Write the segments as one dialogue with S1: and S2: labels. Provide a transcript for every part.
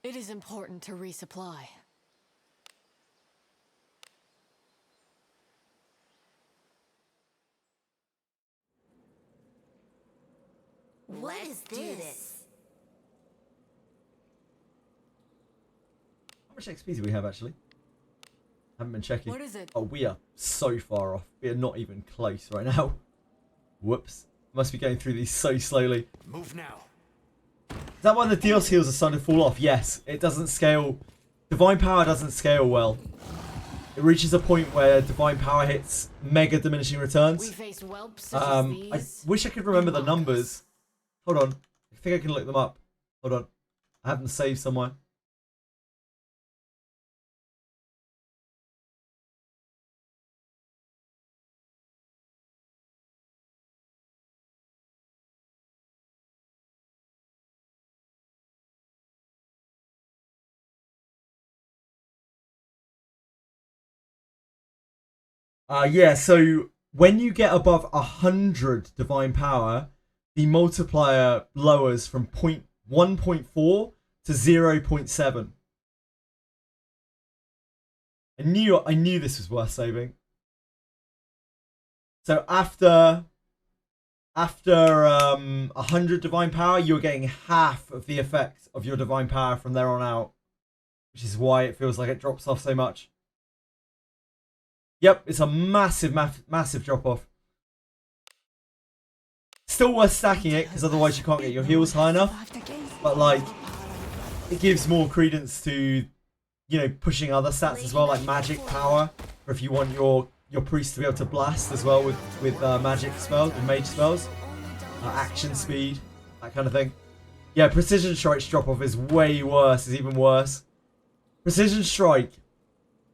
S1: It is important to resupply.
S2: What is this?
S3: How much XP do we have actually? Haven't been checking.
S1: What is it?
S3: Oh, we are so far off. We are not even close right now. Whoops. Must be going through these so slowly.
S4: Move now.
S3: Is that why the DLC heals are starting to fall off? Yes. It doesn't scale. Divine Power doesn't scale well. It reaches a point where Divine Power hits mega diminishing returns.
S1: We face whelps such as these.
S3: I wish I could remember the numbers. Hold on. I think I can look them up. Hold on. I have them saved somewhere. Yeah, so when you get above 100 Divine Power, the multiplier lowers from 1.4 to 0.7. I knew this was worth saving. So after 100 Divine Power, you're getting half of the effect of your Divine Power from there on out, which is why it feels like it drops off so much. Yep, it's a massive drop off. Still worth stacking it, because otherwise you can't get your heals high enough. But like, it gives more credence to, you know, pushing other stats as well, like magic power, or if you want your priest to be able to blast as well with magic spells, with mage spells, action speed, that kind of thing. Yeah, Precision Strike's drop off is way worse. Is even worse. Precision Strike.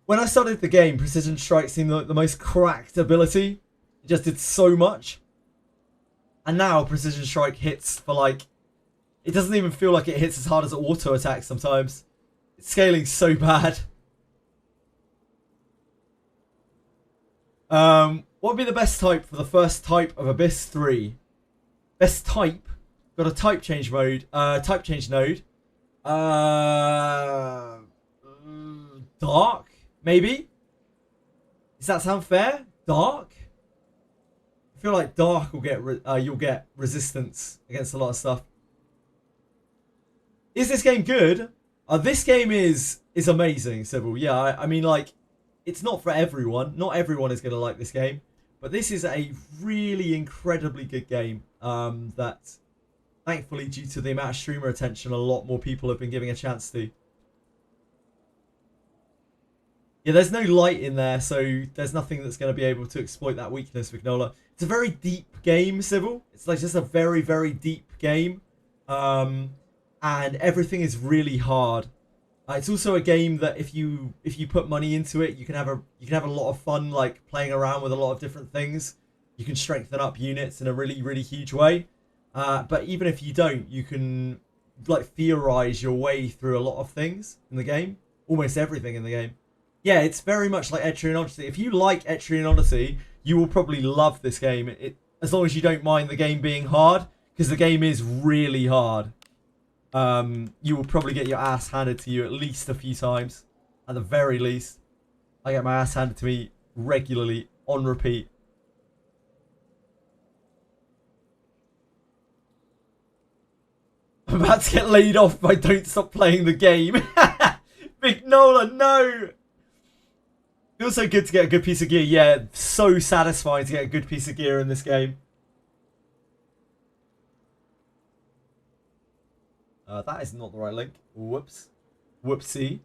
S3: When I started the game, Precision Strike seemed like the most cracked ability. It just did so much. And now Precision Strike hits for like... It doesn't even feel like it hits as hard as auto attack sometimes. It's scaling so bad. What would be the best type for the first type of Abyss 3? Best type? Got a type change mode. Type change node. Dark? Maybe? Does that sound fair? Dark? I feel like Dark will get you'll get resistance against a lot of stuff. Is this game good? This game is amazing, Sybil. Yeah, I mean, like, it's not for everyone. Not everyone is going to like this game. But this is a really incredibly good game that, thankfully, due to the amount of streamer attention, a lot more people have been giving a chance to. Yeah, there's no light in there, so there's nothing that's going to be able to exploit that weakness, Vignola. It's a very deep game, Sybil. It's like just a very, very deep game. And everything is really hard. It's also a game that if you put money into it, you can have a lot of fun, like playing around with a lot of different things. You can strengthen up units in a really, really huge way. But even if you don't, you can like theorize your way through a lot of things in the game. Almost everything in the game. Yeah, it's very much like Etrian Odyssey. If you like Etrian Odyssey, you will probably love this game. As long as you don't mind the game being hard, because the game is really hard. You will probably get your ass handed to you at least a few times. At the very least. I get my ass handed to me regularly, on repeat. I'm about to get laid off if I don't stop playing the game. Big Nola, no! Feels so good to get a good piece of gear. Yeah, so satisfying to get a good piece of gear in this game. That is not the right link. Whoops. Whoopsie.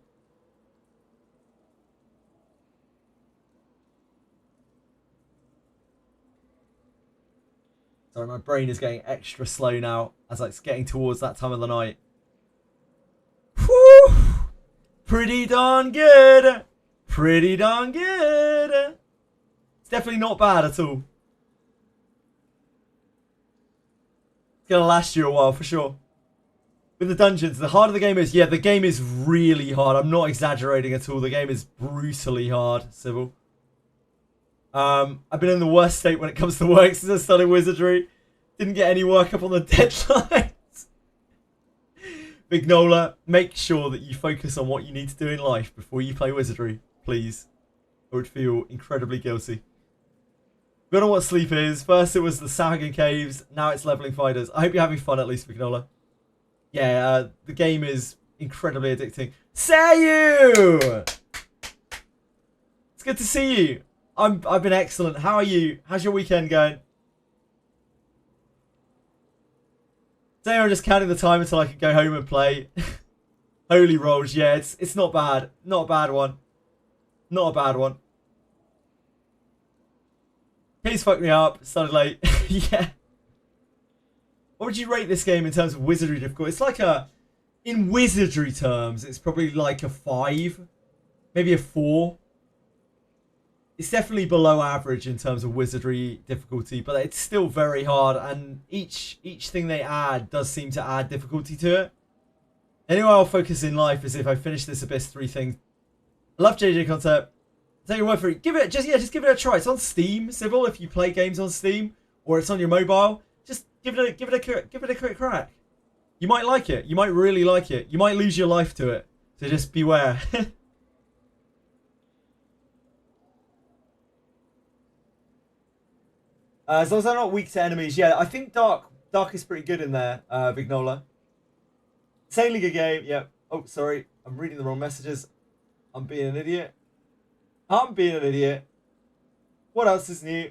S3: Sorry, my brain is getting extra slow now as it's getting towards that time of the night. Whew! Pretty darn good. Pretty darn good. It's definitely not bad at all. It's going to last you a while for sure. With the dungeons, the harder the game is, yeah, the game is really hard. I'm not exaggerating at all. The game is brutally hard, Sybil. I've been in the worst state when it comes to work since I started Wizardry. Didn't get any work up on the deadlines. Vignola, make sure that you focus on what you need to do in life before you play Wizardry, please. I would feel incredibly guilty. We don't know what sleep is. First it was the Sahuagin Caves, now it's leveling fighters. I hope you're having fun at least, Vignola. Yeah, the game is incredibly addicting. Sayu! It's good to see you. I've been excellent. How are you? How's your weekend going? Today I'm just counting the time until I can go home and play. Holy rolls, yeah, it's not bad. Not a bad one. Not a bad one. Please fuck me up. Started late. Yeah. What would you rate this game in terms of Wizardry difficulty? It's like a... In Wizardry terms, it's probably like a 5. Maybe a 4. It's definitely below average in terms of Wizardry difficulty, but it's still very hard, and each thing they add does seem to add difficulty to it. Anyway, I'll focus in life is if I finish this Abyss 3 thing. I love JJ Concept. Take your word for it. Just give it a try. It's on Steam, Civil, if you play games on Steam, or it's on your mobile. Just give it a quick crack. You might like it. You might really like it. You might lose your life to it. So just beware. As long as I'm not weak to enemies, yeah, I think Dark is pretty good in there, Vignola. Insanely good game, yeah. Oh, sorry, I'm reading the wrong messages. I'm being an idiot. What else is new?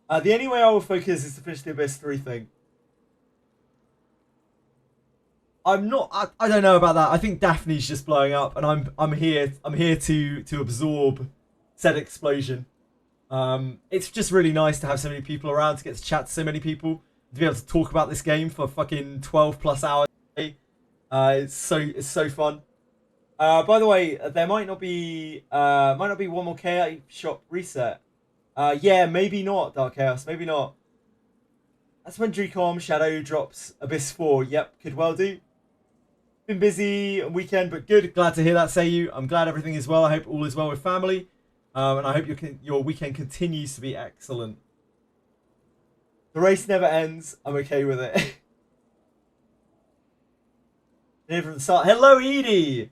S3: The only way I will focus is to finish the Abyss 3 thing. I don't know about that. I think Daphne's just blowing up, and I'm here to absorb said explosion. It's just really nice to have so many people around, to get to chat to so many people, to be able to talk about this game for fucking 12 plus hours a day. It's so fun. By the way, there might not be one more KI shop reset. Yeah, maybe not, Dark Chaos, maybe not. That's when Drcom Shadow drops Abyss 4. Yep, could well do. Been busy weekend, but good. Glad to hear that, Sayu. I'm glad everything is well. I hope all is well with family. And I hope your weekend continues to be excellent. The race never ends. I'm okay with it. Here from the start. Hello, Edie.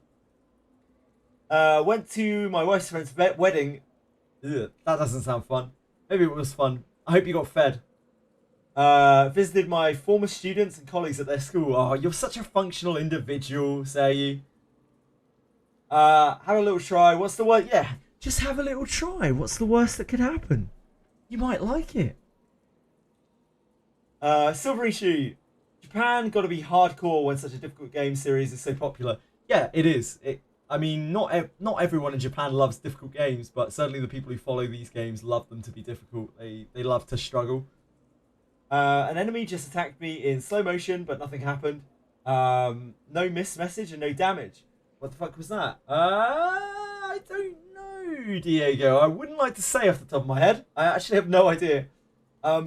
S3: Went to my wife's friend's wedding. Ugh, that doesn't sound fun. Maybe it was fun. I hope you got fed. Visited my former students and colleagues at their school. Oh, you're such a functional individual, say you. Have a little try. What's the word? Yeah. Just have a little try. What's the worst that could happen? You might like it. Silvery Shoe. Japan got to be hardcore when such a difficult game series is so popular. Yeah, it is. I mean, not everyone in Japan loves difficult games, but certainly the people who follow these games love them to be difficult. They love to struggle. An enemy just attacked me in slow motion, but nothing happened. No missed message and no damage. What the fuck was that? I don't know, Diego. I wouldn't like to say off the top of my head. I actually have no idea.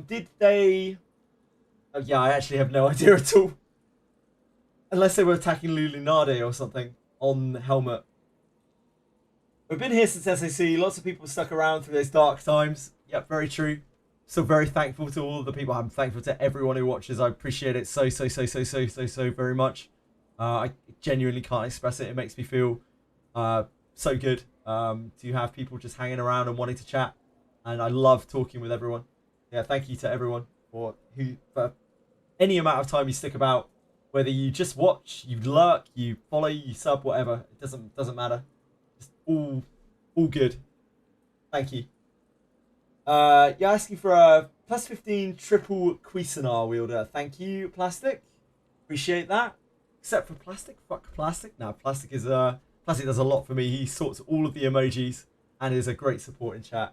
S3: Did they... Oh, yeah, I actually have no idea at all. Unless they were attacking Lulinade or something on Helmet. We've been here since SAC. Lots of people stuck around through those dark times. Yep, very true. So very thankful to all the people. I'm thankful to everyone who watches. I appreciate it so very much. I genuinely can't express it. It makes me feel so good to have people just hanging around and wanting to chat. And I love talking with everyone. Yeah, thank you to everyone for any amount of time you stick about. Whether you just watch, you lurk, you follow, you sub, whatever. It doesn't matter. Just all good. Thank you. You're asking for a plus 15 triple Cuisinart wielder. Thank you, Plastic. Appreciate that. Except for Plastic. Fuck Plastic. No, Plastic does a lot for me. He sorts all of the emojis and is a great support in chat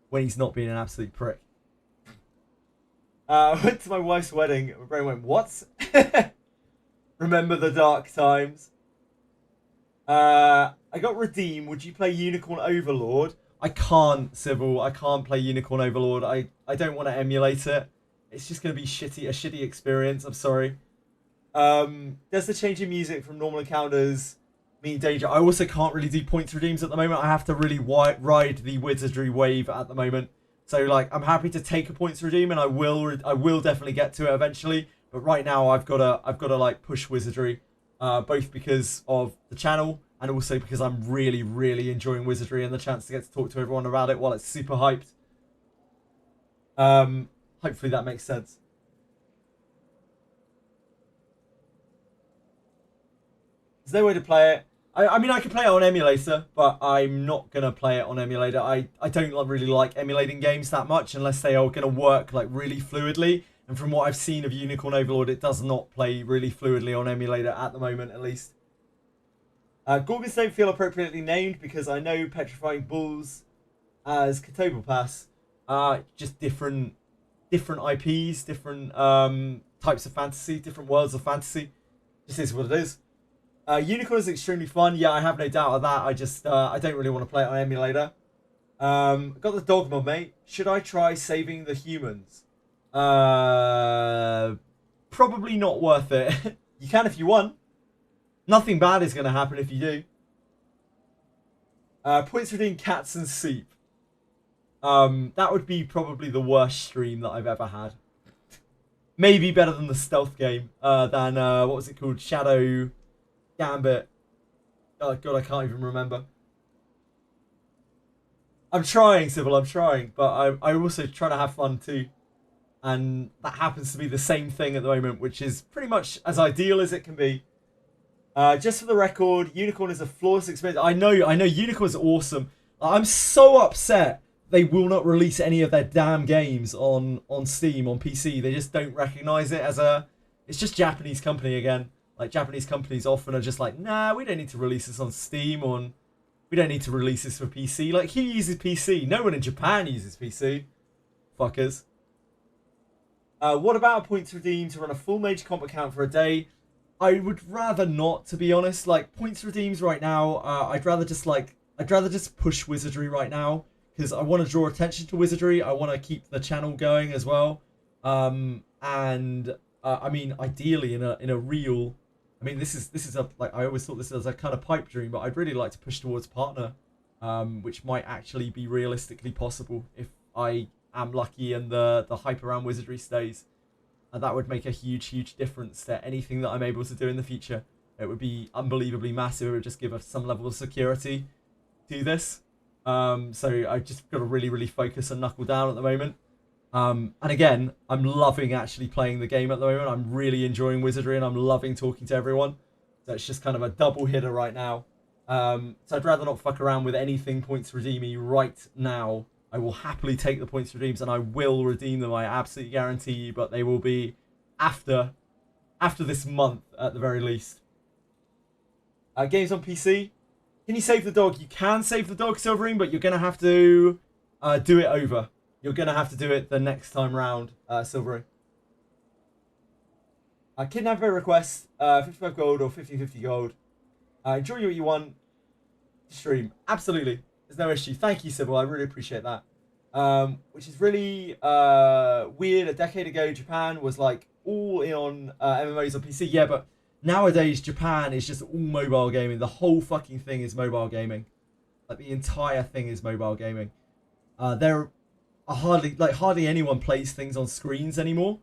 S3: when he's not being an absolute prick. I went to my wife's wedding. My brain went, what? Remember the dark times. I got redeemed. Would you play Unicorn Overlord? I can't, Sybil. I can't play Unicorn Overlord. I don't want to emulate it. It's just going to be a shitty experience. I'm sorry. Does the change in music from normal encounters mean danger? I also can't really do points redeems at the moment. I have to really ride the Wizardry wave at the moment. So, like, I'm happy to take a points redeem, and I will definitely get to it eventually. But right now, I've gotta like push Wizardry, both because of the channel and also because I'm really, really enjoying Wizardry and the chance to get to talk to everyone about it while it's super hyped. Hopefully that makes sense. There's no way to play it. I mean, I can play it on emulator, but I'm not gonna play it on emulator. I don't really like emulating games that much unless they are gonna work like really fluidly. And from what I've seen of Unicorn Overlord, it does not play really fluidly on emulator at the moment, at least. Gorgons don't feel appropriately named because I know Petrifying Bulls as Katoba Pass. Just different IPs, different types of fantasy, different worlds of fantasy. Just is what it is. Unicorn is extremely fun. Yeah, I have no doubt of that. I just I don't really want to play it on emulator. Got the Dogma, mate. Should I try saving the humans? Probably not worth it. You can if you want. Nothing bad is going to happen if you do. Points redeemed cats and soup. That would be probably the worst stream that I've ever had. Maybe better than the stealth game. Than what was it called? Shadow Gambit. Oh god, I can't even remember. I'm trying, Sybil, I'm trying, but I also try to have fun too. And that happens to be the same thing at the moment, which is pretty much as ideal as it can be. Just for the record, Unicorn is a flawless experience. I know, Unicorn is awesome. I'm so upset they will not release any of their damn games on Steam, on PC. They just don't recognize it as a... It's just Japanese company again. Like, Japanese companies often are just like, nah, we don't need to release this on Steam, or we don't need to release this for PC. Like, who uses PC? No one in Japan uses PC. Fuckers. What about a points redeemed to run a full mage comp account for a day? I would rather not, to be honest. Like, points redeems right now, I'd rather just push Wizardry right now, because I want to draw attention to Wizardry. I want to keep the channel going as well. I mean, ideally in a real... I mean, this is a, like, I always thought this was a kind of pipe dream, but I'd really like to push towards partner, which might actually be realistically possible if I am lucky and the hype around Wizardry stays. And that would make a huge, huge difference to anything that I'm able to do in the future. It would be unbelievably massive. It would just give us some level of security to this. So I just got to really, really focus and knuckle down at the moment. And again, I'm loving actually playing the game at the moment. I'm really enjoying Wizardry and I'm loving talking to everyone. So it's just kind of a double hitter right now. So I'd rather not fuck around with anything points redeeming right now. I will happily take the points redeems and I will redeem them. I absolutely guarantee you, but they will be after this month at the very least. Games on PC. Can you save the dog? You can save the dog, Silverine, but you're going to have to do it over. You're going to have to do it the next time round, Silverine. Kidnapper request, 55 gold or 50-50 gold. Enjoy what you want to stream. Absolutely. There's no issue. Thank you, Sybil. I really appreciate that. Which is really weird. A decade ago, Japan was like all in on MMOs on PC. Yeah, but nowadays, Japan is just all mobile gaming. The whole fucking thing is mobile gaming. Like, the entire thing is mobile gaming. There are hardly anyone plays things on screens anymore.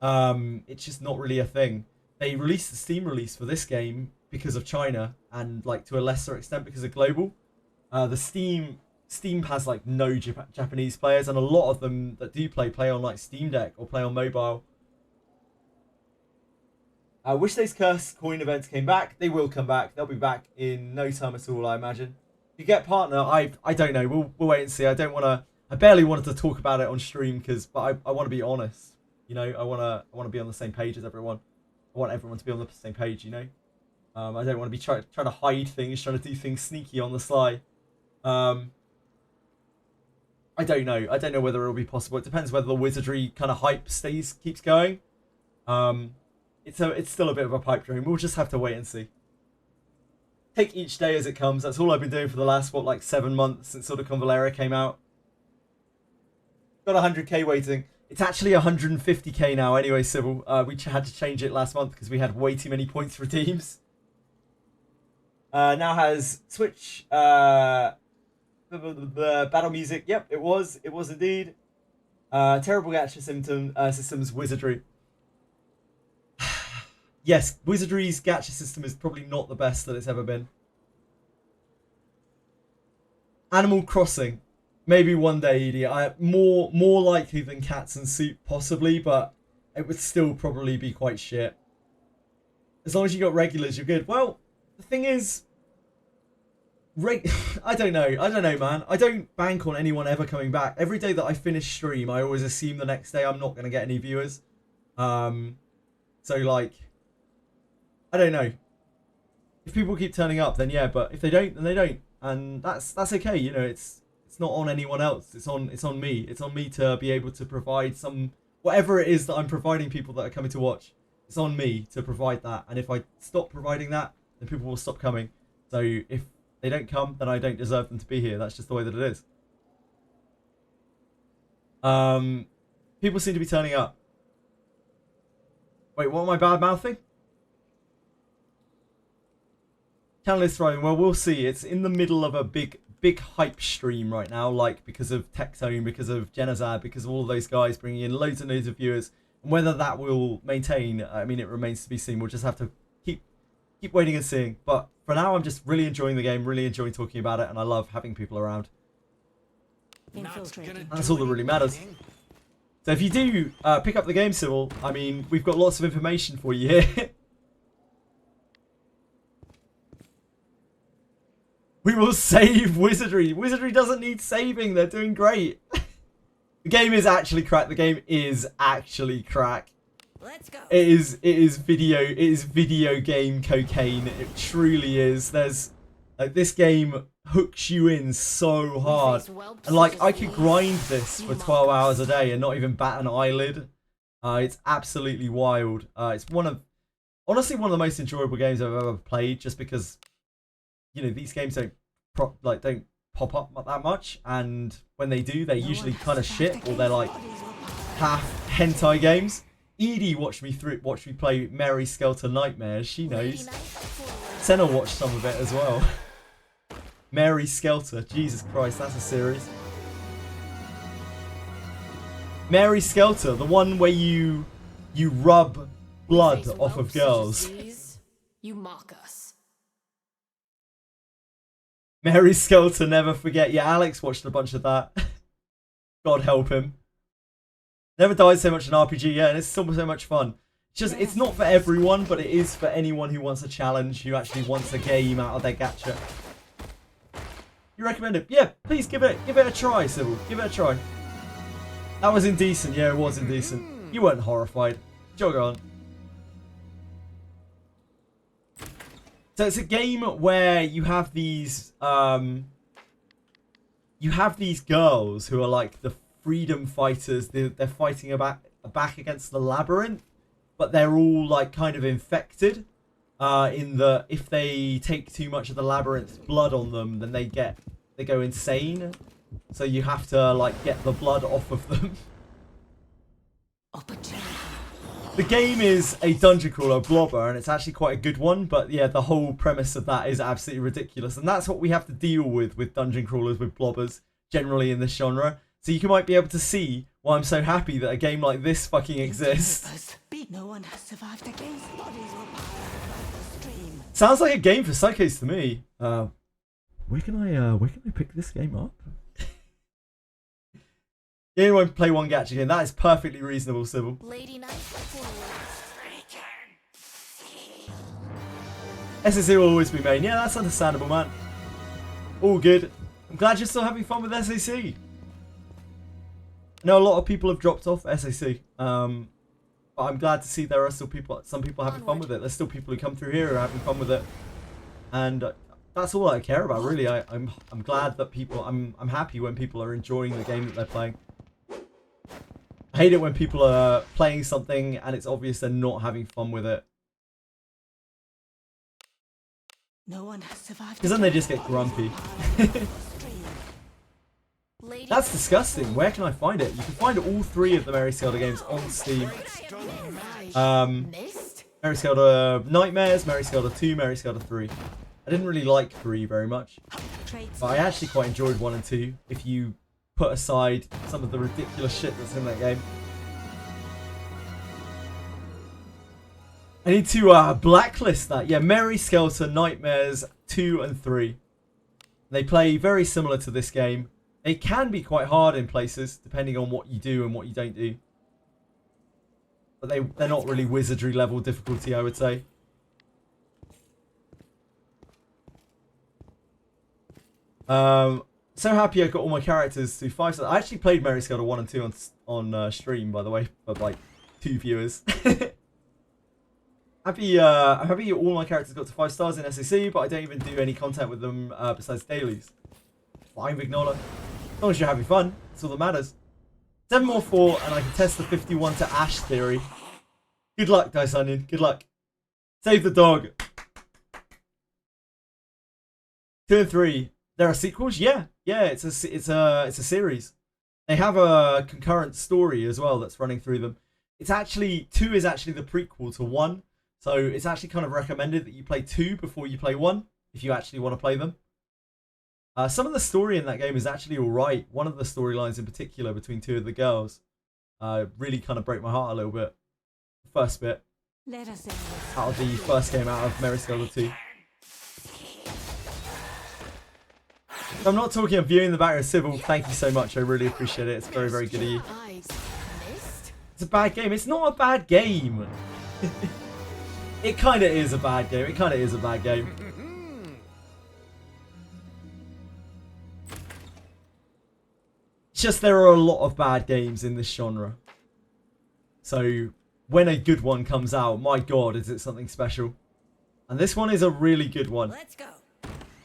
S3: It's just not really a thing. They released the Steam release for this game because of China, and like to a lesser extent because of global. The Steam has like no Japanese players, and a lot of them that do play on like Steam Deck or play on mobile. Wish Days Curse coin events came back. They will come back. They'll be back in no time at all, I imagine. If you get partner, I don't know. We'll wait and see. I barely wanted to talk about it on stream but I want to be honest. You know, I want to be on the same page as everyone. I want everyone to be on the same page. You know, I don't want to be trying to hide things, trying to do things sneaky on the sly. I don't know. I don't know whether it'll be possible. It depends whether the Wizardry kind of hype keeps going. It's still a bit of a pipe dream. We'll just have to wait and see. Take each day as it comes. That's all I've been doing for the last, 7 months since sort of Convalera came out. Got 100k waiting. It's actually 150k now anyway, Sybil. We had to change it last month because we had way too many points redeems. Now has Switch battle music. Yep, it was indeed. Terrible gacha systems, Wizardry. yes, Wizardry's gacha system is probably not the best that it's ever been. Animal Crossing. Maybe one day, Edie. More likely than Cats and Soup, possibly, but it would still probably be quite shit. As long as you got regulars, you're good. Well, the thing is, I don't know, man. I don't bank on anyone ever coming back. Every day that I finish stream, I always assume the next day I'm not going to get any viewers. So, like, I don't know. If people keep turning up, then yeah, but if they don't, then they don't. And that's okay, you know, it's not on anyone else. It's on me. It's on me to be able to provide some whatever it is that I'm providing people that are coming to watch. It's on me to provide that. And if I stop providing that, then people will stop coming. So if they don't come, then I don't deserve them to be here. That's just the way that it is. People seem to be turning up. Wait, what am I bad mouthing? Channel is thriving. Well, we'll see. It's in the middle of a big hype stream right now, like because of Techzone, because of Genazad, because of all of those guys bringing in loads and loads of viewers. And whether that will maintain, I mean, it remains to be seen. We'll just have to keep waiting and seeing. But for now, I'm just really enjoying the game, really enjoying talking about it, and I love having people around. That's all that really matters. So if you do pick up the game, Civil, I mean, we've got lots of information for you here. We will save Wizardry. Wizardry doesn't need saving. They're doing great. The game is actually crack. The game is actually crack.
S2: Let's go.
S3: It is video game cocaine. It truly is. There's like this game hooks you in so hard. And like I could grind this for 12 hours a day and not even bat an eyelid. It's absolutely wild. It's honestly one of the most enjoyable games I've ever played, just because, you know, these games don't pop up that much, and when they do, they're usually kind of shit, or they're like half hentai games. Edie watched me play Mary Skelter Nightmares. She knows. Senna watched some of it as well. Mary Skelter, Jesus Christ, that's a series. Mary Skelter, the one where you rub blood off of girls.
S1: You mock us.
S3: Mary Skelter, never forget. Yeah, Alex watched a bunch of that. God help him. Never died so much in RPG, yeah, and it's so much fun. It's not for everyone, but it is for anyone who wants a challenge, who actually wants a game out of their gacha. You recommend it? Yeah, please give it a try, Sybil. Give it a try. That was indecent. Yeah, it was indecent. You weren't horrified. Jog on. So it's a game where you have these girls who are like the freedom fighters. They're fighting back against the labyrinth, but they're all like kind of infected. If they take too much of the labyrinth's blood on them, then they go insane. So you have to like get the blood off of them. The game is a dungeon crawler blobber, and it's actually quite a good one, but yeah, the whole premise of that is absolutely ridiculous, and that's what we have to deal with dungeon crawlers, with blobbers, generally in this genre. So you might be able to see why I'm so happy that a game like this fucking exists.
S2: No one has survived against bodies or power.
S3: Sounds like a game for psychos to me. Where can I pick this game up? You only want to play one gacha game. That is perfectly reasonable, Sybil.
S2: Lady Knight
S3: SAC will always be main. Yeah, that's understandable, man. All good. I'm glad you're still having fun with SAC. I know a lot of people have dropped off SAC. But I'm glad to see there are still some people having fun with it. There's still people who come through here who are having fun with it. And that's all I care about, really. I'm glad that I'm happy when people are enjoying the game that they're playing. I hate it when people are playing something and it's obvious they're not having fun with it.
S2: No one has survived.
S3: Because then they just get grumpy. That's disgusting. Where can I find it? You can find all 3 of the Mary Skelter games on Steam. Mary Skelter Nightmares, Mary Skelter 2, Mary Skelter 3. I didn't really like 3 very much, but I actually quite enjoyed 1 and 2, if you put aside some of the ridiculous shit that's in that game. I need to blacklist that. Yeah, Mary Skelter Nightmares 2 and 3. They play very similar to this game. They can be quite hard in places, depending on what you do and what you don't do. But they're not really wizardry level difficulty, I would say. So happy I got all my characters to 5 stars. I actually played Mary Skelter 1 and 2 on stream, by the way, for like 2 viewers. I'm happy all my characters got to 5 stars in SAC, but I don't even do any content with them besides dailies. Fine, Vignola. As long as you're having fun, that's all that matters. 7 more 4, and I can test the 51 to Ash theory. Good luck, Dice Onion. Good luck. Save the dog. 2 and 3. There are sequels? Yeah. Yeah, it's a series. They have a concurrent story as well that's running through them. It's actually 2 is actually the prequel to 1. So it's actually kind of recommended that you play 2 before you play 1, if you actually want to play them. Some of the story in that game is actually alright. One of the storylines in particular between 2 of the girls really kind of broke my heart a little bit. The first bit. Out of the first game out of Mary Skelter 2. So I'm not talking, I'm viewing the background. Civil, thank you so much. I really appreciate it. It's very, very good of you. It's a bad game. It's not a bad game. It kind of is a bad game. It kind of is a bad game. It's just there are a lot of bad games in this genre. So when a good one comes out, my god, is it something special. And this one is a really good one.
S2: Let's go.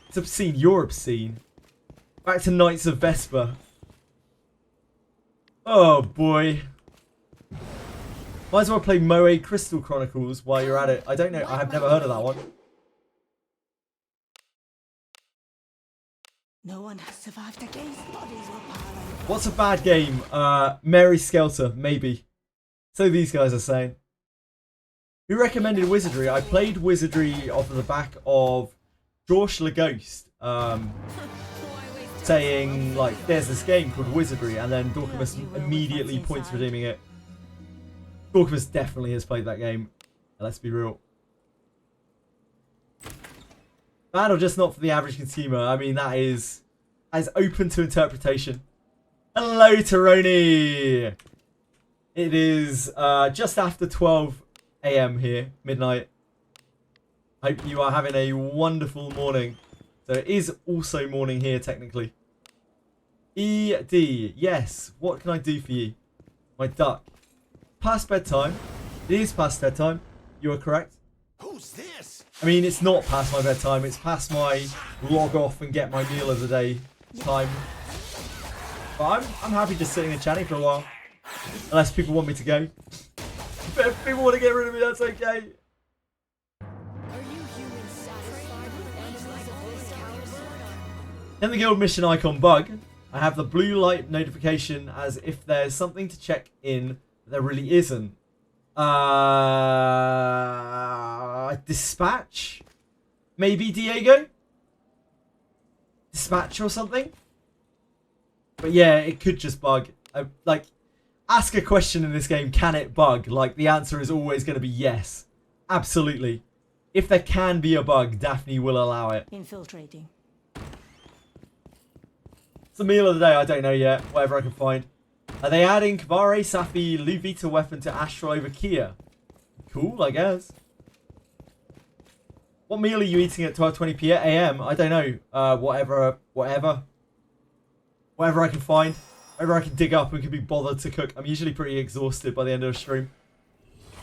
S3: It's obscene. You're obscene. Back to Knights of Vesper. Oh boy. Might as well play Moe Crystal Chronicles while you're at it. I don't know. I have never heard of that one.
S2: No one has survived against bodies or power.
S3: What's a bad game? Mary Skelter, maybe. So these guys are saying. Who recommended Wizardry? I played Wizardry off of the back of Josh Leghost. Saying, like, there's this game called Wizardry, and then Dorkamus immediately points redeeming it. Dorkamus definitely has played that game. Let's be real. Bad or just not for the average consumer? I mean, that is as open to interpretation. Hello, Taroni! It is just after 12 AM here, midnight. Hope you are having a wonderful morning. So it is also morning here, technically. ED, yes. What can I do for you? My duck. Past bedtime. It is past bedtime. You are correct.
S4: Who's this?
S3: I mean, it's not past my bedtime. It's past my log off and get my meal of the day time. But I'm happy just sitting and chatting for a while. Unless people want me to go. But if people want to get rid of me, that's okay. In the guild mission icon bug, I have the blue light notification as if there's something to check in, but there really isn't. Dispatch? Maybe, Diego? Dispatch or something? But yeah, it could just bug. Like, ask a question in this game, can it bug? Like, the answer is always going to be yes. Absolutely. If there can be a bug, Daphne will allow it.
S2: Infiltrating.
S3: It's the meal of the day, I don't know yet. Whatever I can find. Are they adding Kvare, Safi, Luvita weapon to Astral over Kia? Cool, I guess. What meal are you eating at 12:20 AM? I don't know. Whatever I can find. Whatever I can dig up and can be bothered to cook. I'm usually pretty exhausted by the end of the stream.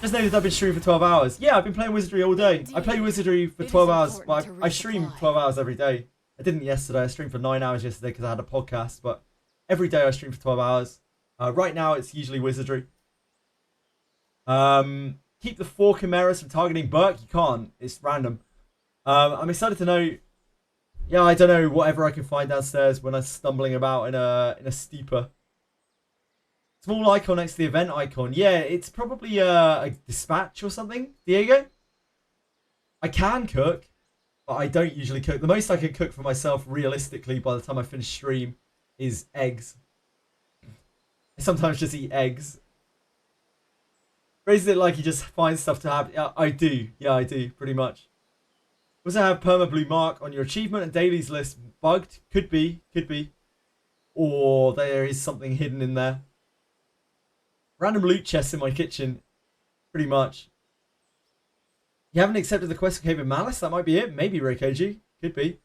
S3: Just noticed I've been streaming for 12 hours. Yeah, I've been playing Wizardry all day. I play Wizardry for 12 hours. But I stream 12 hours every day. I didn't yesterday. I streamed for 9 hours yesterday because I had a podcast. But every day I stream for 12 hours. Right now it's usually Wizardry. Keep the 4 chimeras from targeting Burke. You can't. It's random. I'm excited to know. Yeah, I don't know. Whatever I can find downstairs when I'm stumbling about in a steeper. Small icon next to the event icon. Yeah, it's probably a dispatch or something. Diego? I can cook, but I don't usually cook. The most I can cook for myself, realistically, by the time I finish stream, is eggs. I sometimes just eat eggs. Phrases it like you just find stuff to have. Yeah, I do. Yeah, I do. Pretty much. Also have perma blue mark on your achievement and dailies list bugged. Could be. Could be. Or there is something hidden in there. Random loot chests in my kitchen. Pretty much. You haven't accepted the quest for Cave of Malice? That might be it. Maybe Reikoji. Could be.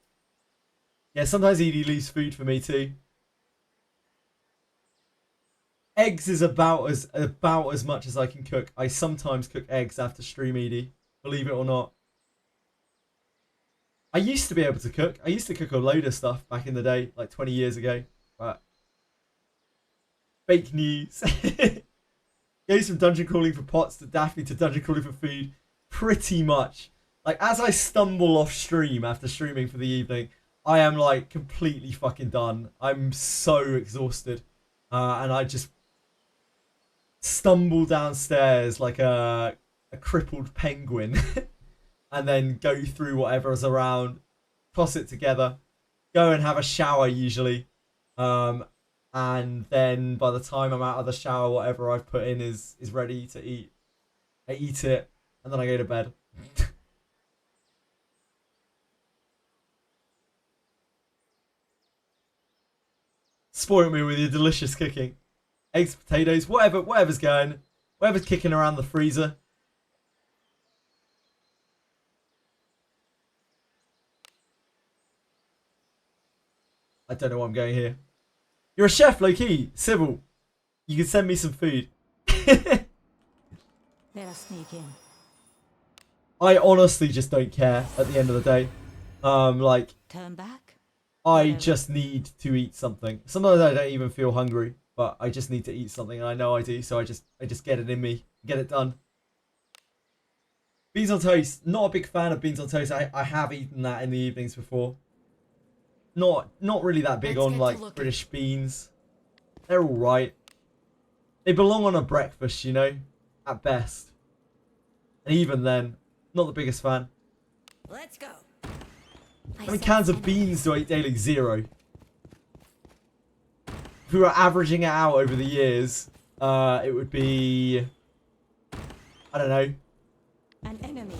S3: Yeah, sometimes Edie leaves food for me too. Eggs is about as much as I can cook. I sometimes cook eggs after stream, Edie. Believe it or not. I used to be able to cook. I used to cook a load of stuff back in the day, like 20 years ago. But fake news. Goes from dungeon crawling for pots to Daphne to dungeon crawling for food. Pretty much. Like, as I stumble off stream after streaming for the evening, I am like completely fucking done. I'm so exhausted. And I just stumble downstairs like a crippled penguin and then go through whatever's around, toss it together, go and have a shower usually, and then by the time I'm out of the shower, whatever I've put in is ready to eat. I eat it and then I go to bed. Spoil me with your delicious cooking. Eggs, potatoes, whatever's going. Whatever's kicking around the freezer. I don't know what I'm going here. You're a chef, low-key. Civil. You can send me some food.
S2: Let us sneak in.
S3: I honestly just don't care at the end of the day. Like,
S2: Turn back.
S3: I just need to eat something. Sometimes I don't even feel hungry, but I just need to eat something, and I know I do, so I just get it in me, get it done. Beans on toast. Not a big fan of beans on toast. I have eaten that in the evenings before. Not really that big on like British beans. They're all right. They belong on a breakfast, you know, at best. And even then, not the biggest fan.
S2: Let's go.
S3: How many cans of beans do I eat daily? 0. If we were averaging it out over the years, it would be, I don't know,
S2: An enemy.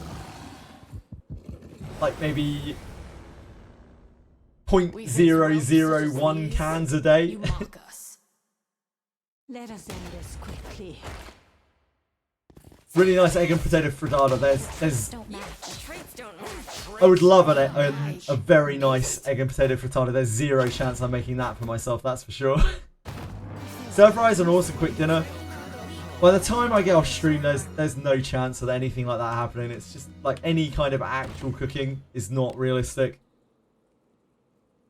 S3: like maybe 0.001 cans a day.
S1: You mock us.
S2: Let us end this quickly.
S3: Really nice egg and potato frittata. There's.
S2: Don't match. Traits don't match.
S3: I would love a very nice egg and potato frittata. There's 0 chance I'm making that for myself, that's for sure. Stir fries are an awesome quick dinner. By the time I get off stream, there's no chance of anything like that happening. It's just like any kind of actual cooking is not realistic.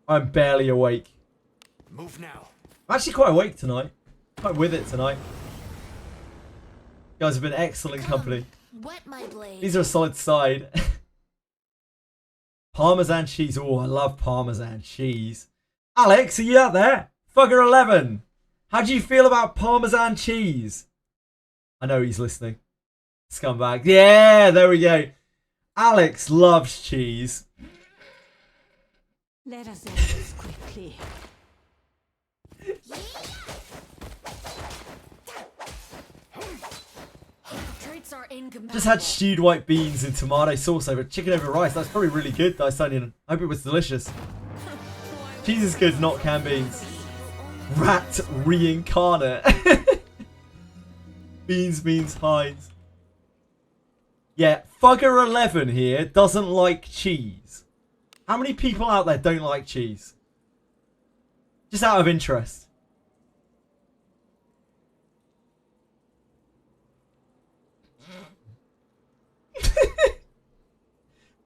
S3: I'm barely awake.
S4: Move now.
S3: I'm actually quite awake tonight. Quite with it tonight. You guys have been excellent company.
S1: Wet my blade.
S3: These are a solid side. Parmesan cheese. Oh, I love Parmesan cheese. Alex, are you out there? Fugger11. How do you feel about Parmesan cheese? I know he's listening. Scumbag. Yeah, there we go. Alex loves cheese.
S2: Let us end this quickly.
S1: Traits are incompatible.
S3: Just had stewed white beans and tomato sauce over chicken over rice. That's probably really good, Dice Onion. I hope it was delicious. Cheese is good, not canned beans. Rat reincarnate. Beans means Heinz. Yeah, Fugger11 here doesn't like cheese. How many people out there don't like cheese? Just out of interest.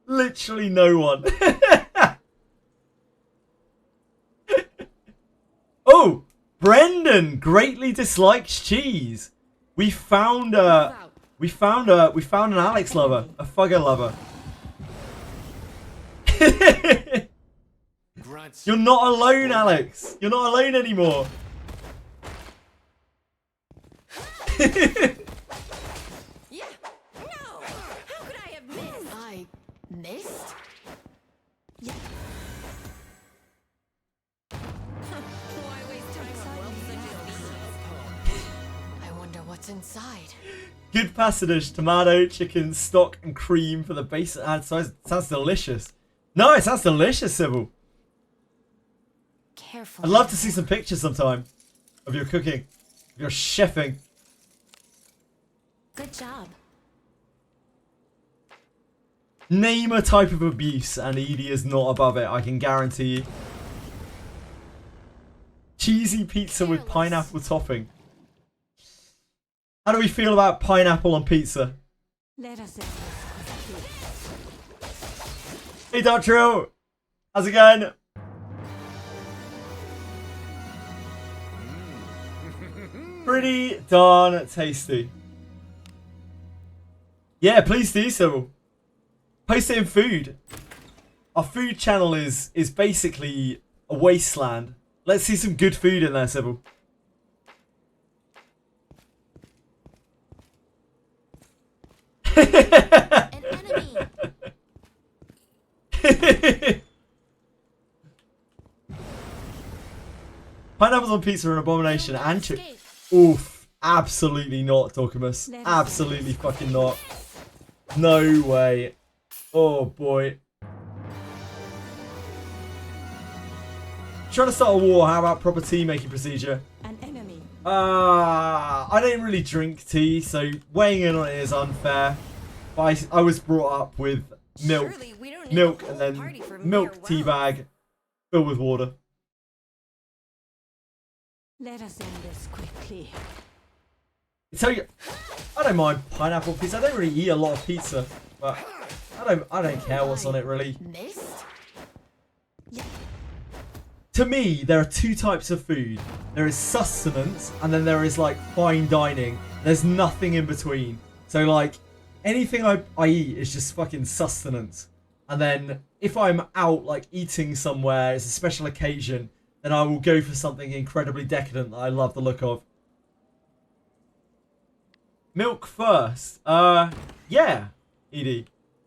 S3: Literally no one. Oh, Brendan greatly dislikes cheese. We found an Alex lover, a Fugger lover. You're not alone, Alex. You're not alone anymore.
S2: Yeah. No. How could I have missed?
S1: I missed?
S2: Yeah. Why waste time on wells and
S1: I wonder what what's inside.
S3: Good passage, tomato, chicken, stock, and cream for the base. Sounds delicious. No, it sounds delicious, Sybil.
S1: Careful.
S3: I'd love to see some pictures sometime of your cooking, of your chefing.
S1: Good job.
S3: Name a type of abuse, and Edie is not above it, I can guarantee you. Cheesy pizza with pineapple topping. How do we feel about pineapple on pizza?
S2: Let us end this.
S3: Hey, Daphne, how's it going? Pretty darn tasty. Yeah, please do so. Post it in food. Our food channel is basically a wasteland. Let's see some good food in there, Sybil.
S1: An enemy.
S3: Pineapples on pizza are an abomination. And
S1: Escape.
S3: oof, absolutely not, Dorcamus. Absolutely fucking not. No way. Oh boy. Trying to start a war. How about proper tea making procedure?
S2: An enemy.
S3: I don't really drink tea, so weighing in on it is unfair. But I was brought up with milk,
S1: Surely we don't need
S3: milk,
S1: the
S3: and
S1: whole
S3: then
S1: party for
S3: milk
S1: mere
S3: tea
S1: wealth.
S3: bag filled with water.
S2: Let us end this quickly.
S3: So I don't mind pineapple pizza. I don't really eat a lot of pizza, but I don't care what's on it really.
S1: Missed?
S3: To me, there are two types of food. There is sustenance, and then there is like fine dining. There's nothing in between. So like anything I eat is just fucking sustenance. And then if I'm out like eating somewhere, it's a special occasion, then I will go for something incredibly decadent that I love the look of. Milk first. Yeah, Edie.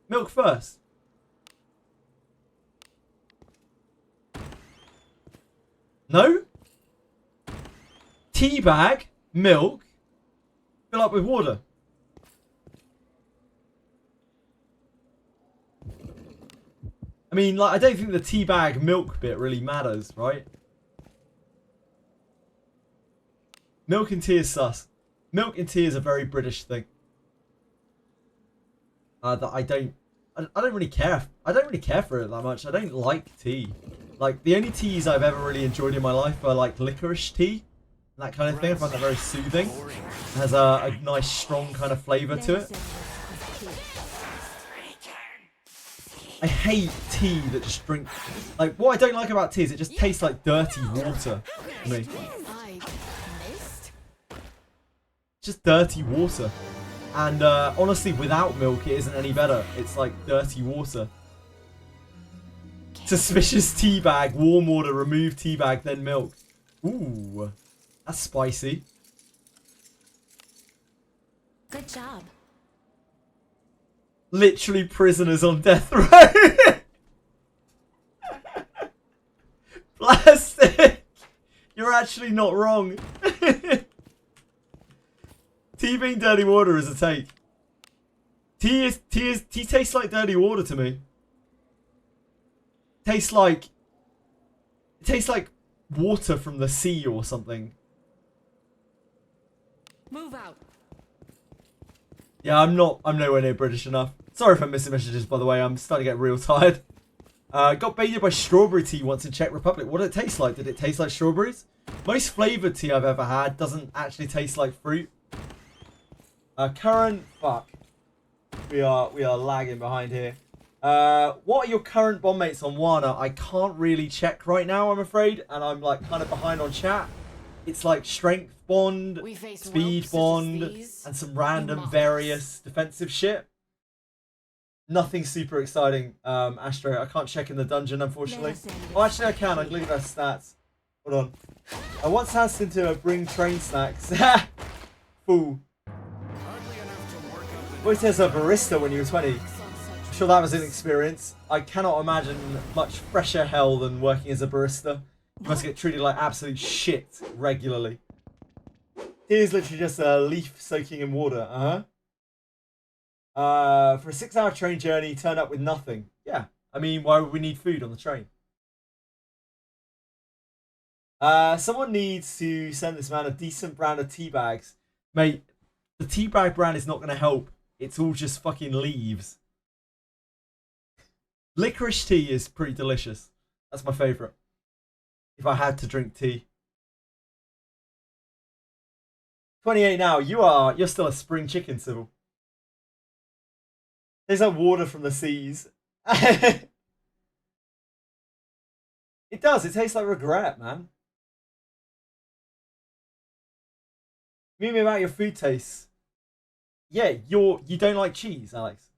S3: Milk first. No? Tea bag, milk, fill up with water. I mean, like, I don't think the tea bag milk bit really matters, right? Milk and tea is sus. Milk and tea is a very British thing. That I don't really care. I don't really care for it that much. I don't like tea. Like, the only teas I've ever really enjoyed in my life are like licorice tea, that kind of thing. I find that very soothing. It has a nice strong kind of flavour to it. I hate tea that just drink. Like, what I don't like about tea is it just tastes like dirty water to me.
S1: I missed?
S3: Just dirty water. And honestly, without milk, it isn't any better. It's like dirty water. Suspicious tea bag, warm water, remove tea bag, then milk. Ooh, that's spicy.
S1: Good job.
S3: Literally prisoners on death row. Plastic. You're actually not wrong. Tea being dirty water is a take. Tea tastes like dirty water to me. It tastes like water from the sea or something.
S1: Move out.
S3: Yeah, I'm nowhere near British enough. Sorry for missing messages, by the way. I'm starting to get real tired. Got baited by strawberry tea once in Czech Republic. What did it taste like? Did it taste like strawberries? Most flavoured tea I've ever had doesn't actually taste like fruit. Current fuck. We are lagging behind here. What are your current bond mates on Wana? I can't really check right now, I'm afraid, and I'm like kind of behind on chat. It's like strength bond,
S1: We face
S3: speed
S1: ropes such as
S3: bond,
S1: these.
S3: and some random
S1: mock us.
S3: various defensive shit. Nothing super exciting, Astro. I can't check in the dungeon, unfortunately. Oh, actually I can. I can look at their stats. Hold on. I once asked him to bring train snacks. Fool. Worked as a barista when you were 20. I'm sure that was an experience. I cannot imagine much fresher hell than working as a barista. You must get treated like absolute shit regularly. Tea is literally just a leaf soaking in water. For a 6-hour train journey, turn up with nothing. Yeah. I mean, why would we need food on the train? Someone needs to send this man a decent brand of tea bags. Mate, the tea bag brand is not going to help. It's all just fucking leaves. Licorice tea is pretty delicious. That's my favourite. If I had to drink tea. 28 now. You're still a spring chicken, Sybil. There's that water from the seas. It does. It tastes like regret, man. Meet me about your food tastes. Yeah, you don't like cheese, Alex.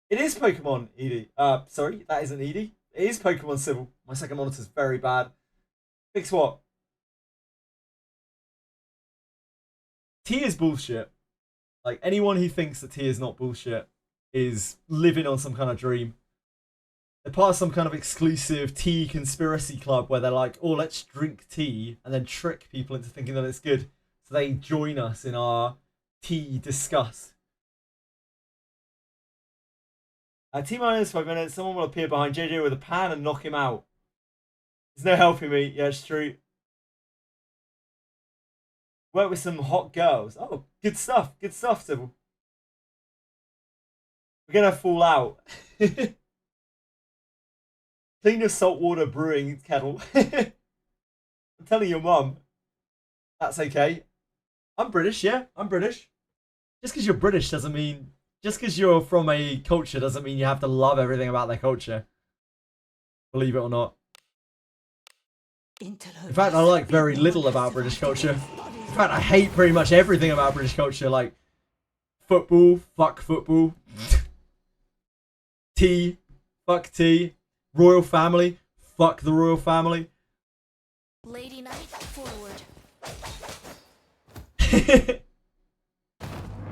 S3: It is Pokemon, Edie. Sorry, that isn't Edie. It is Pokemon Sybil. My second monitor's very bad. Fix what? Tea is bullshit. Like, anyone who thinks that tea is not bullshit is living on some kind of dream. They're part of some kind of exclusive tea conspiracy club where they're like, oh, let's drink tea and then trick people into thinking that it's good. So they join us in our tea disgust. T-minus 5 minutes, someone will appear behind JJ with a pan and knock him out. There's no helping me. Yeah, it's true. Work with some hot girls. Oh, good stuff. Good stuff, Sybil. We're going to fall out. Clean your saltwater brewing kettle. I'm telling your mum. That's okay. I'm British, yeah. I'm British. Just because you're British doesn't mean... Just because you're from a culture doesn't mean you have to love everything about their culture. Believe it or not. In fact, I like very little about British culture. In fact, I hate pretty much everything about British culture. Like, football, fuck football. Tea, fuck tea. Royal family, fuck the royal family.
S1: Lady Knight, forward.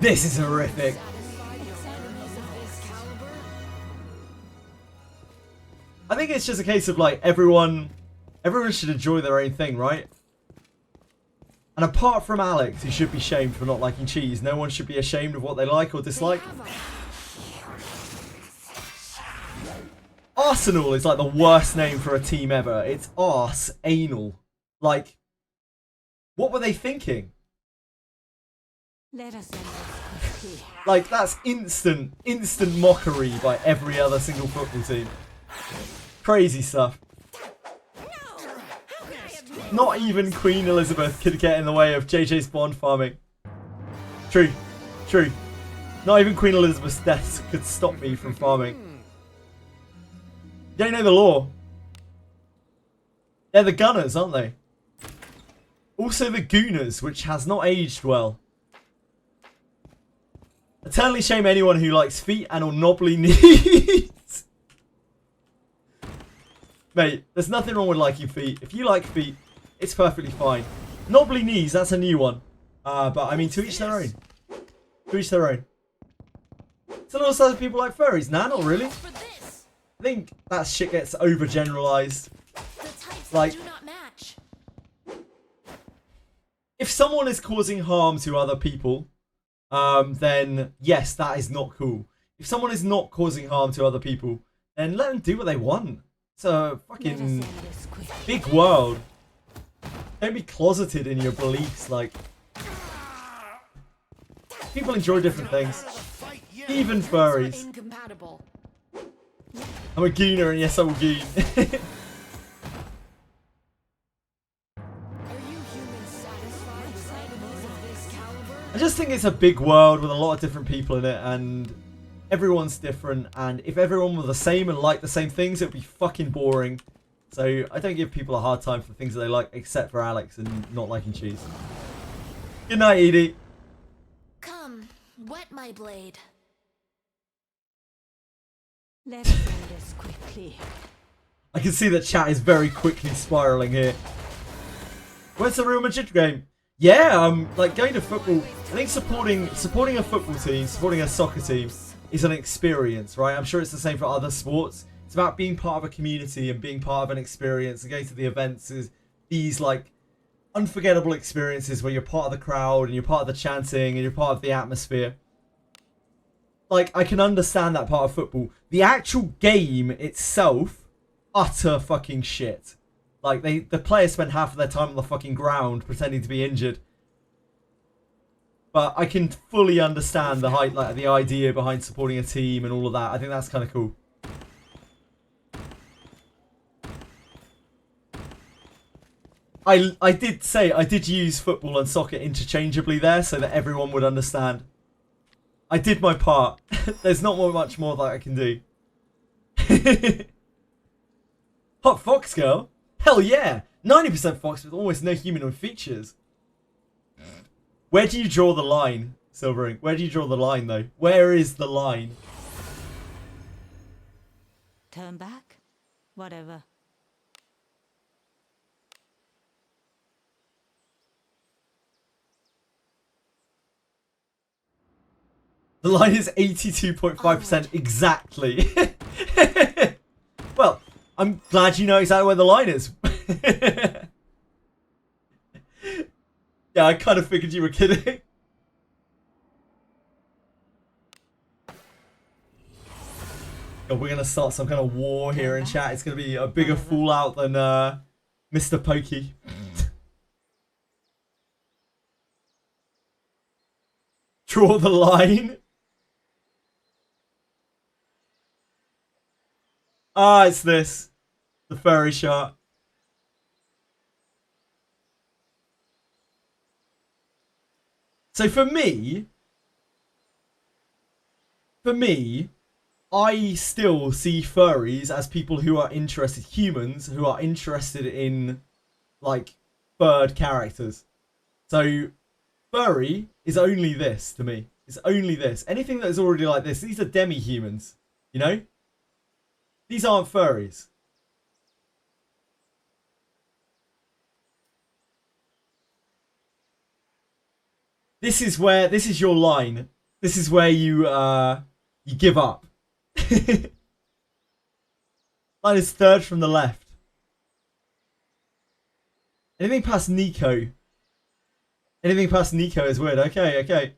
S3: This is horrific. I think it's just a case of like everyone should enjoy their own thing, right? And apart from Alex, who should be shamed for not liking cheese, no one should be ashamed of what they like or dislike. Arsenal is like the worst name for a team ever. It's arse anal. Like, what were they thinking?
S2: Let us
S3: like, that's instant mockery by every other single football team. Crazy stuff. Not even Queen Elizabeth could get in the way of JJ's bond farming. True. True. Not even Queen Elizabeth's death could stop me from farming. You don't know the law. They're the Gunners, aren't they? Also the Gooners, which has not aged well. Eternally shame anyone who likes feet and or knobbly knees. Mate, there's nothing wrong with liking feet. If you like feet, it's perfectly fine. Knobbly knees, that's a new one. But I mean, to each their own. To each their own. Some also people like furries. Nah, not really. I think that shit gets overgeneralized. Like, if someone is causing harm to other people, then yes, that is not cool. If someone is not causing harm to other people, then let them do what they want. It's a fucking big world. Don't be closeted in your beliefs. Like, people enjoy different things. Even furries. I'm a gooner and yes, I will goon. I just think it's a big world with a lot of different people in it, and everyone's different, and if everyone were the same and liked the same things, it would be fucking boring. So I don't give people a hard time for things that they like, except for Alex and not liking cheese. Good night, Edie.
S1: Come, wet my blade.
S2: Let's end this quickly.
S3: I can see that chat is very quickly spiraling here. Where's the Real Madrid game? Yeah, like going to football. I think supporting a football team, supporting a soccer team is an experience, right? I'm sure it's the same for other sports. It's about being part of a community and being part of an experience and going to the events. Is these like unforgettable experiences where you're part of the crowd and you're part of the chanting and you're part of the atmosphere. Like, I can understand that part of football. The actual game itself, utter fucking shit. Like, the players spend half of their time on the fucking ground pretending to be injured. But I can fully understand the the idea behind supporting a team and all of that. I think that's kind of cool. I did use football and soccer interchangeably there so that everyone would understand. I did my part. There's not much more that I can do. Hot Fox Girl? Hell yeah! 90% Fox with almost no humanoid features. Where do you draw the line, Silvering? Where do you draw the line, though? Where is the line?
S2: Turn back? Whatever.
S3: The line is 82.5% exactly. Well, I'm glad you know exactly where the line is. Yeah, I kind of figured you were kidding. God, we're going to start some kind of war here in chat. It's going to be a bigger fallout than Mr. Pokey. Draw the line. Ah, it's this. The furry shot. So for me, I still see furries as people who are interested, humans who are interested in, like, furred characters. So, furry is only this to me. It's only this. Anything that is already like this, these are demi-humans, you know? These aren't furries. This is your line. This is where you give up. Line is third from the left. Anything past Nico. Anything past Nico is weird. Okay, okay.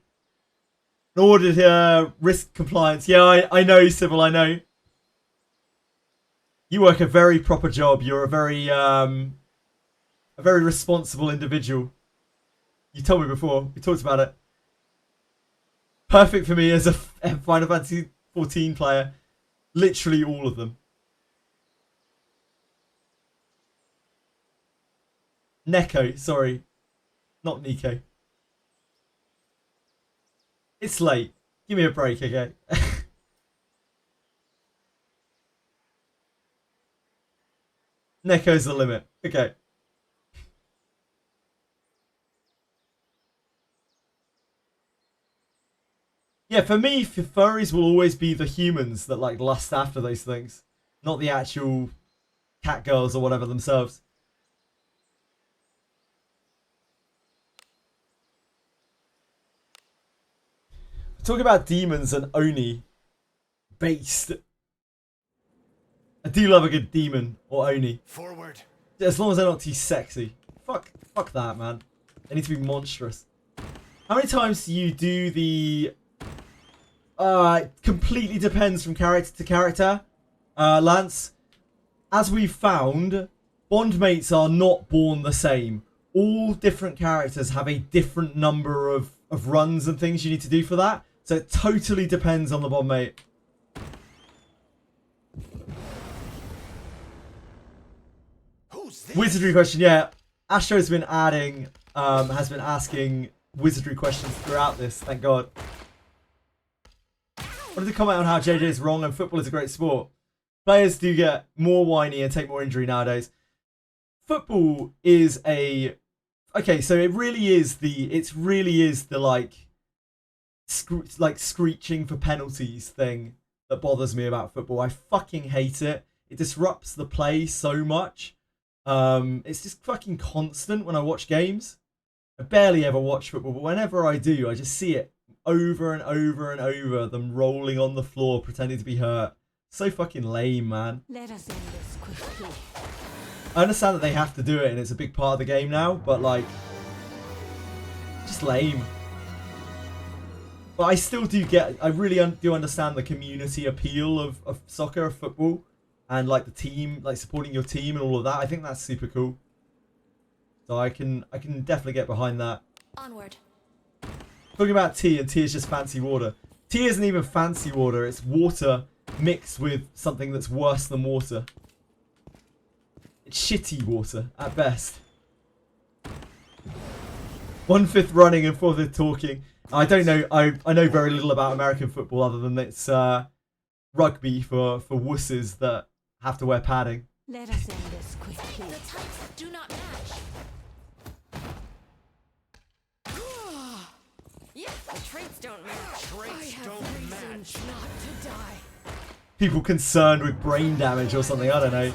S3: In order to risk compliance. Yeah, I know, Sybil, I know. You work a very proper job. You're a very responsible individual. You told me before. We talked about it. Perfect for me as a Final Fantasy 14 player. Literally all of them. Neko, sorry. Not Nico. It's late. Give me a break, okay? Neko's the limit. Okay. Yeah, for me, furries will always be the humans that, like, lust after those things. Not the actual cat girls or whatever themselves. Talking about demons and Oni based. I do love a good demon or Oni.
S4: Forward.
S3: As long as they're not too sexy. Fuck that, man. They need to be monstrous. How many times do you do the... it completely depends from character to character, Lance. As we've found, bondmates are not born the same. All different characters have a different number of runs and things you need to do for that. So it totally depends on the bondmate.
S4: Who's this?
S3: Wizardry question, yeah. Astro's been adding, has been asking wizardry questions throughout this, thank God. Wanted to comment on how JJ is wrong and football is a great sport. Players do get more whiny and take more injury nowadays. Football is a... Okay, so it really is the like screeching for penalties thing that bothers me about football. I fucking hate it. It disrupts the play so much. It's just fucking constant when I watch games. I barely ever watch football, but whenever I do, I just see it over and over and over, them rolling on the floor pretending to be hurt. So fucking lame, man.
S2: Let us end this quickly.
S3: I understand that they have to do it and it's a big part of the game now, but like, just lame. But I still do I really do understand the community appeal of soccer, of football, and like the team, like supporting your team and all of that. I think that's super cool. So I can definitely get behind that.
S1: Onward.
S3: Talking about tea, and tea is just fancy water. Tea isn't even fancy water, it's water mixed with something that's worse than water. It's shitty water, at best. 1/5 running and 4/5 talking. I don't know, I know very little about American football other than it's rugby for wusses that have to wear padding.
S2: Let us end this quickly.
S1: The types do not match.
S5: Yeah, the traits don't match.
S4: Traits don't match.
S2: Not to die.
S3: People concerned with brain damage or something, I don't know.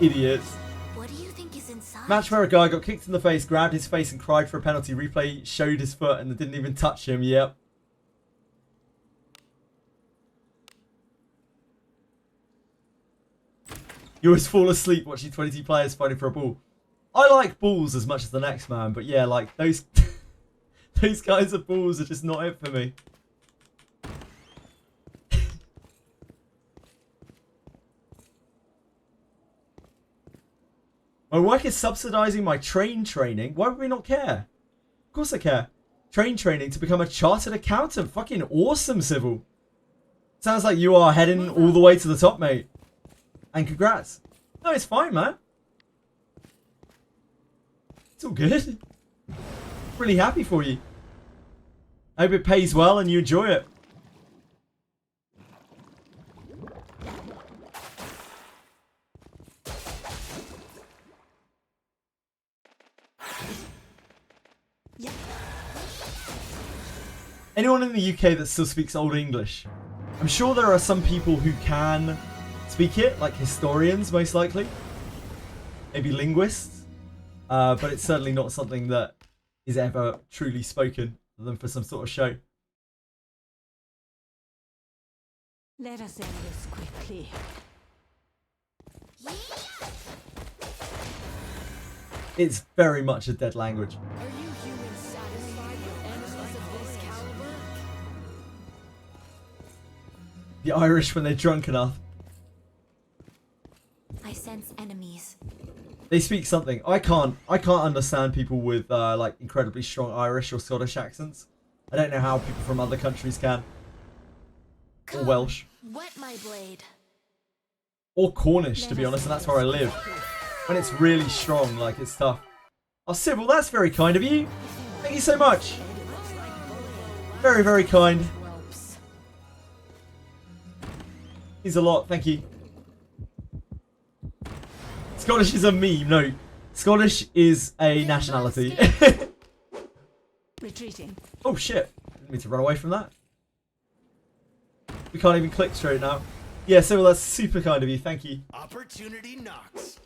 S3: Idiots.
S1: What do you think is inside?
S3: Match where a guy got kicked in the face, grabbed his face and cried for a penalty. Replay showed his foot and didn't even touch him. Yep. You always fall asleep watching 22 players fighting for a ball. I like balls as much as the next man, but yeah, like those those kinds of balls are just not it for me. My work is subsidizing my train training. Why would we not care? Of course I care. Train training to become a chartered accountant. Fucking awesome, Civil. Sounds like you are heading all the way to the top, mate. And congrats. No, it's fine, man. It's all good. Really happy for you. I hope it pays well and you enjoy it. Anyone in the UK that still speaks Old English? I'm sure there are some people who can speak it, like historians most likely. Maybe linguists. But it's certainly not something that is ever truly spoken other than for some sort of show.
S2: Let us end this quickly.
S3: It's very much a dead language.
S5: Are you humans satisfied with enemies of this caliber?
S3: The Irish when they're drunk enough.
S1: I sense enemies.
S3: They speak something. I can't understand people with like incredibly strong Irish or Scottish accents. I don't know how people from other countries can. Or Welsh.
S1: Wet my blade.
S3: Or Cornish, to be honest, and that's where I live. When it's really strong, like it's tough. Oh, Sybil, that's very kind of you. Thank you so much. Very, very kind. Means a lot, thank you. Scottish is a meme, no. Scottish is a nationality.
S2: Retreating.
S3: Oh shit, didn't mean to run away from that. We can't even click straight now. Yeah, Sybil, that's super kind of you, thank you.
S4: Opportunity knocks.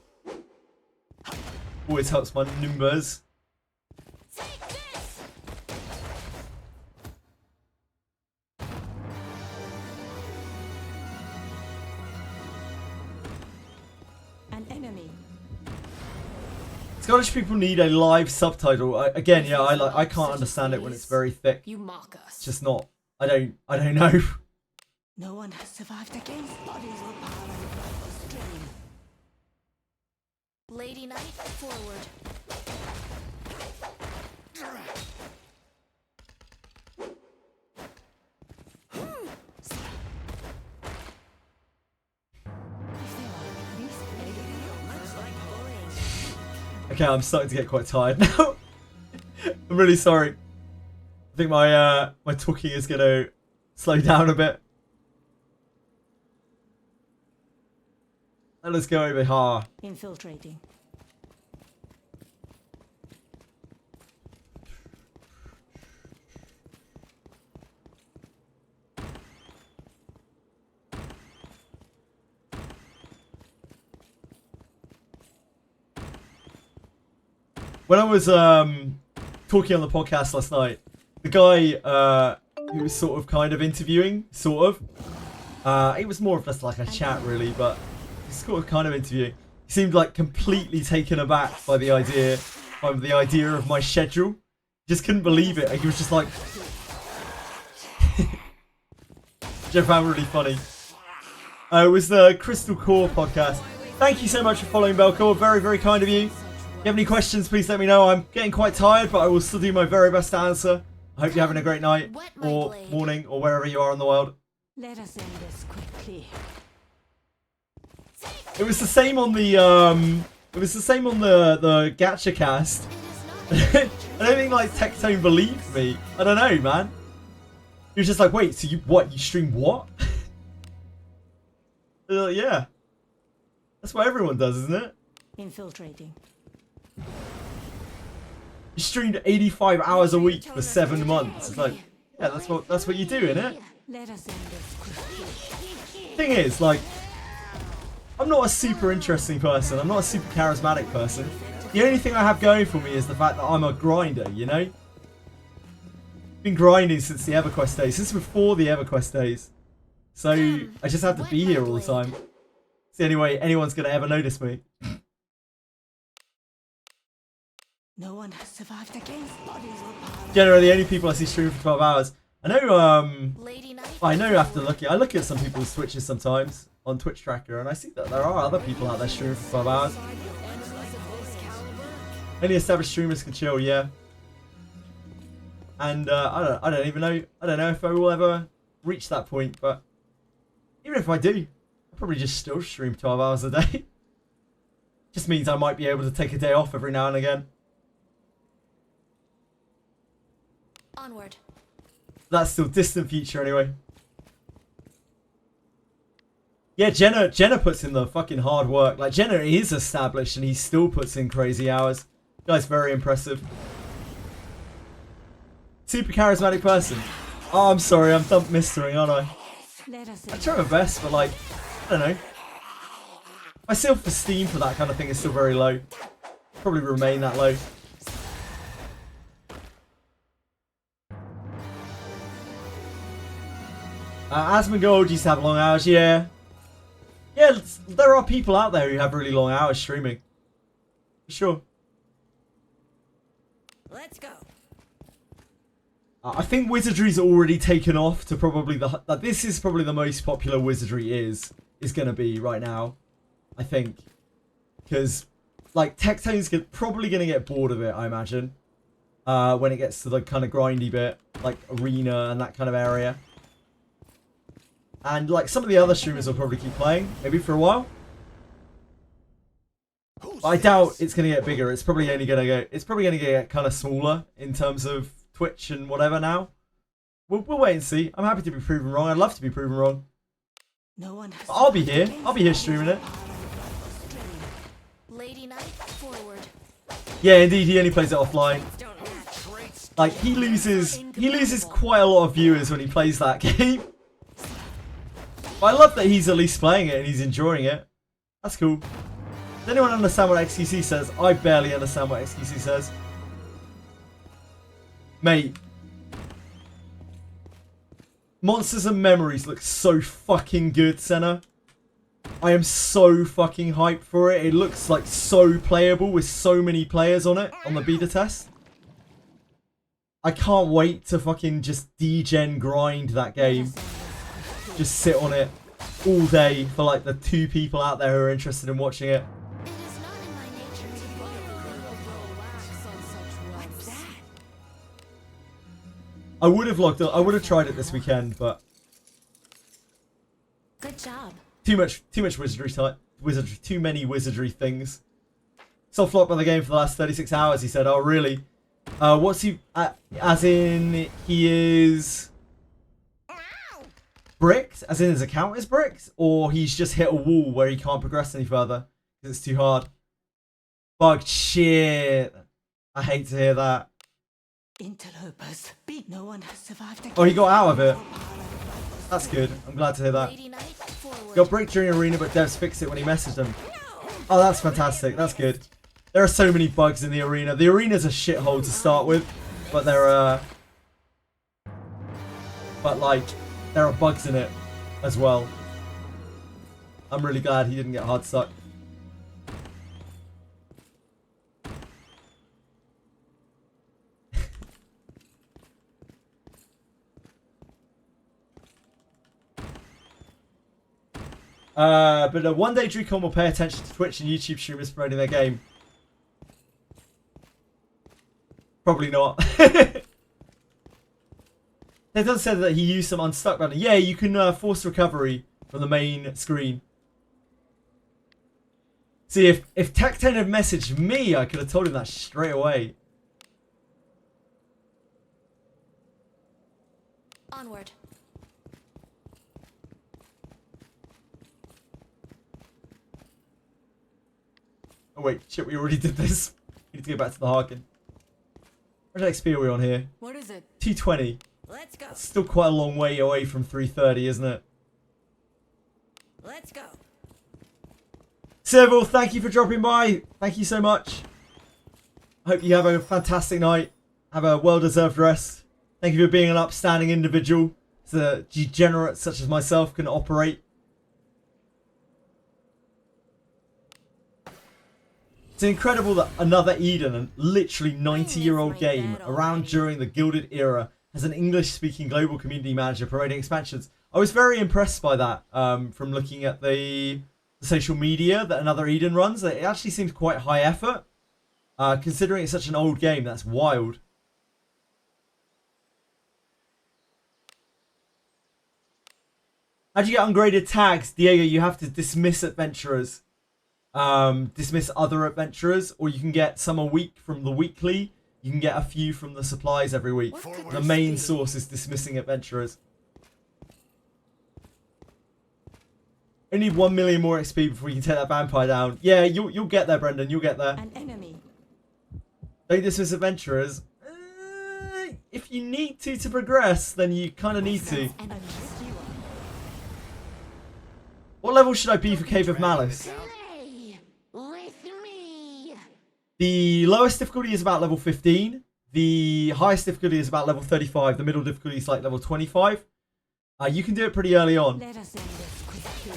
S3: Always helps my numbers.
S1: Take this!
S2: An enemy.
S3: Scottish people need a live subtitle. Again, yeah, I can't understand it when it's very thick.
S5: You mock us.
S3: It's just not. I don't know.
S2: No one has survived against bodies or power above the stream.
S1: Lady Knight, forward.
S3: Okay, I'm starting to get quite tired now. I'm really sorry. I think my my talking is gonna slow down a bit. Let's go over here.
S2: Infiltrating.
S3: When I was talking on the podcast last night, the guy who was sort of kind of interviewing, it was more of just like a chat really, but he's sort of kind of interviewing. He seemed like completely taken aback by the idea of my schedule. Just couldn't believe it. He was just like, which I found really funny. It was the Crystal Core podcast. Thank you so much for following Belcore. Very, very kind of you. If you have any questions, please let me know. I'm getting quite tired, but I will still do my very best to answer. I hope you're having a great night or morning or wherever you are in the world.
S2: Let us end this quickly.
S3: It was the same on the the Gacha cast. I don't think like Tectone believed me. I don't know, man. He was just like, wait, so you stream what? Yeah. That's what everyone does, isn't it?
S2: Infiltrating.
S3: You streamed 85 hours a week for 7 months. It's like, yeah, that's what you do, innit?
S2: Let us end this quickly.
S3: Thing is, like, I'm not a super interesting person. I'm not a super charismatic person. The only thing I have going for me is the fact that I'm a grinder, you know? Been grinding since the EverQuest days, since before the EverQuest days. So I just have to be here all the time. It's the only way anyone's gonna ever notice me.
S2: No one has survived against bodies or power.
S3: Generally, the only people I see stream for 12 hours. I know,
S1: Lady Knight.
S3: I know after looking, I look at some people's Twitches sometimes on Twitch Tracker, and I see that there are other people out there streaming for 12 hours. Only established streamers can chill, yeah. And I don't even know. I don't know if I will ever reach that point, but even if I do, I'll probably just still stream 12 hours a day. Just means I might be able to take a day off every now and again.
S1: Onward.
S3: That's still distant future anyway. Yeah, Jenna puts in the fucking hard work. Like, Jenna is established and he still puts in crazy hours. Guy's very impressive. Super charismatic person. Oh, I'm sorry, I'm dump mistering, aren't I? I try my best, but like, I don't know. My self-esteem for that kind of thing is still very low. Probably remain that low. Asmongold used to have long hours, yeah. Yeah, there are people out there who have really long hours streaming. For sure.
S1: Let's go.
S3: I think Wizardry's already taken off to probably this is probably the most popular Wizardry is going to be right now. I think. Because, like, Tectone's probably going to get bored of it, I imagine. When it gets to the kind of grindy bit. Like, Arena and that kind of area. And, like, some of the other streamers will probably keep playing. Maybe for a while. But I doubt it's going to get bigger. It's probably only going to go... It's probably going to get kind of smaller in terms of Twitch and whatever now. We'll wait and see. I'm happy to be proven wrong. I'd love to be proven wrong.
S2: No one has
S3: I'll be here. I'll be here streaming it.
S1: Lady Knight, forward.
S3: Yeah, indeed. He only plays it offline. Like, he loses quite a lot of viewers when he plays that game. But I love that he's at least playing it and he's enjoying it. That's cool. Does anyone understand what XQC says? I barely understand what XQC says. Mate. Monsters and Memories looks so fucking good, Senna. I am so fucking hyped for it. It looks like so playable with so many players on it, on the beta test. I can't wait to fucking just degen grind that game. Just sit on it all day for like the 2 people out there who are interested in watching it.
S1: It is not in my nature to relax on such ropes.
S3: I would have logged up. I would have tried it this weekend, but
S1: Good job.
S3: too much wizardry, too many wizardry things. Soft locked by the game for the last 36 hours. He said, "Oh really? What's he? As in he is bricked? As in his account is bricked, or he's just hit a wall where he can't progress any further because it's too hard? Fuck shit! I hate to hear that.
S2: interlopers. No one has survived.
S3: Oh, he got out of it. That's good. I'm glad to hear that.
S1: Lady Knight, forward.
S3: Got bricked during arena, but devs fixed it when he messaged them. Oh, that's fantastic. That's good. There are so many bugs in the arena. The arena's a shithole to start with, but there are bugs in it as well. I'm really glad he didn't get hard stuck. But one day DrewCon will pay attention to Twitch and YouTube streamers promoting their game. Probably not. It does say that he used some unstuck button. Yeah, you can force recovery from the main screen. See, if Tech10 had messaged me, I could have told him that straight away.
S1: Onward.
S3: Oh wait, shit, we already did this. We need to go back to the Harkin. How much XP are we on here?
S5: What is it?
S3: 220.
S5: Let's go.
S3: That's still quite a long way away from 330, isn't it?
S5: Let's go.
S3: Civil, thank you for dropping by. Thank you so much. I hope you have a fantastic night. Have a well-deserved rest. Thank you for being an upstanding individual. So that degenerates such as myself can operate. It's incredible that another Eden, a literally 90-year-old game around during the Gilded Era, has an English-speaking global community manager promoting expansions. I was very impressed by that from looking at the social media that another Eden runs. It actually seems quite high effort. Considering it's such an old game, that's wild. How do you get ungraded tags? Diego, you have to dismiss adventurers. Dismiss other adventurers, or you can get some a week from the weekly. You can get a few from the supplies every week. The main source is dismissing adventurers. I need 1 million more XP before you can take that vampire down. Yeah, you'll get there, Brendan. You'll get there.
S2: An enemy.
S3: Don't dismiss adventurers. If you need to progress, then you kind of need to.
S2: And a skewer.
S3: What level should I be for Cave of Malice?
S1: Play with me.
S3: The lowest difficulty is about level 15. The highest difficulty is about level 35. The middle difficulty is like level 25. You can do it pretty early on.
S2: Let us end this quickly.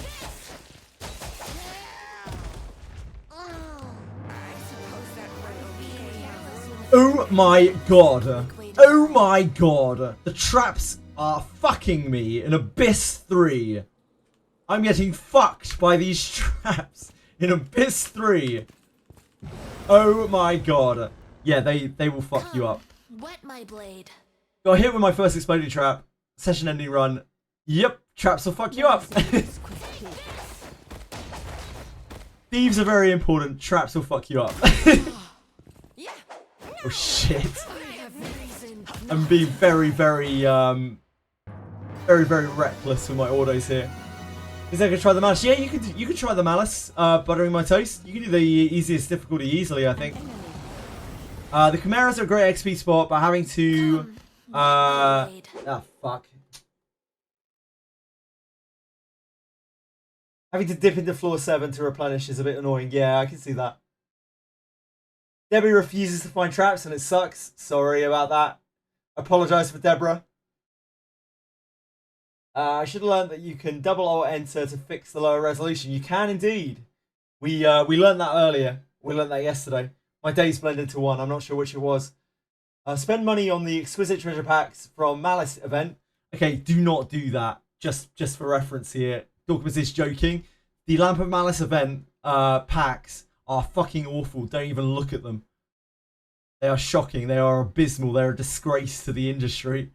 S3: Oh my god. Oh my god. The traps are fucking me in Abyss 3. I'm getting fucked by these traps in Abyss 3. Oh my god. Yeah, they will fuck you up.
S1: Wet my blade.
S3: Got hit with my first exploding trap. Session ending run. Yep, traps will fuck you up. Thieves are very important. Traps will fuck you up.
S1: Yeah.
S3: Oh shit.
S1: I have reason.
S3: I'm being very, very reckless with my autos here. Is that gonna try the malice? Yeah, you could try the malice. Buttering my toast. You can do the easiest difficulty easily, I think. The Chimeras are a great XP spot, but having to fuck. Having to dip into floor 7 to replenish is a bit annoying. Yeah, I can see that. Debbie refuses to find traps and it sucks. Sorry about that. Apologise for Deborah. I should have learned that you can double alt enter to fix the lower resolution. You can indeed. We learned that earlier. We learned that yesterday. My days blend into one. I'm not sure which it was. Spend money on the exquisite treasure packs from Malice event. Okay, do not do that. Just for reference here. Dorcas is joking. The Lamp of Malice event packs are fucking awful. Don't even look at them. They are shocking. They are abysmal. They're a disgrace to the industry.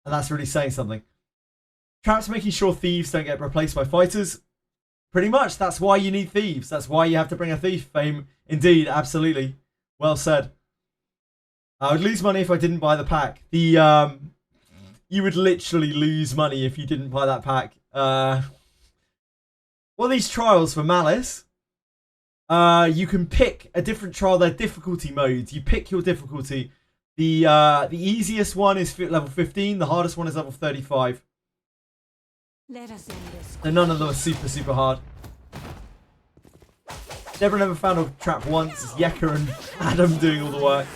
S3: And that's really saying something. Traps making sure thieves don't get replaced by fighters. Pretty much. That's why you need thieves. That's why you have to bring a thief. Fame. Indeed. Absolutely. Well said. I would lose money if I didn't buy the pack. You would literally lose money if you didn't buy that pack. What are these trials for Malice? You can pick a different trial. They're difficulty modes. You pick your difficulty. The easiest one is level 15. The hardest one is level 35.
S2: Let us end this.
S3: And none of them are super hard. Deborah never found a trap once. It's Yeka and Adam doing all the work.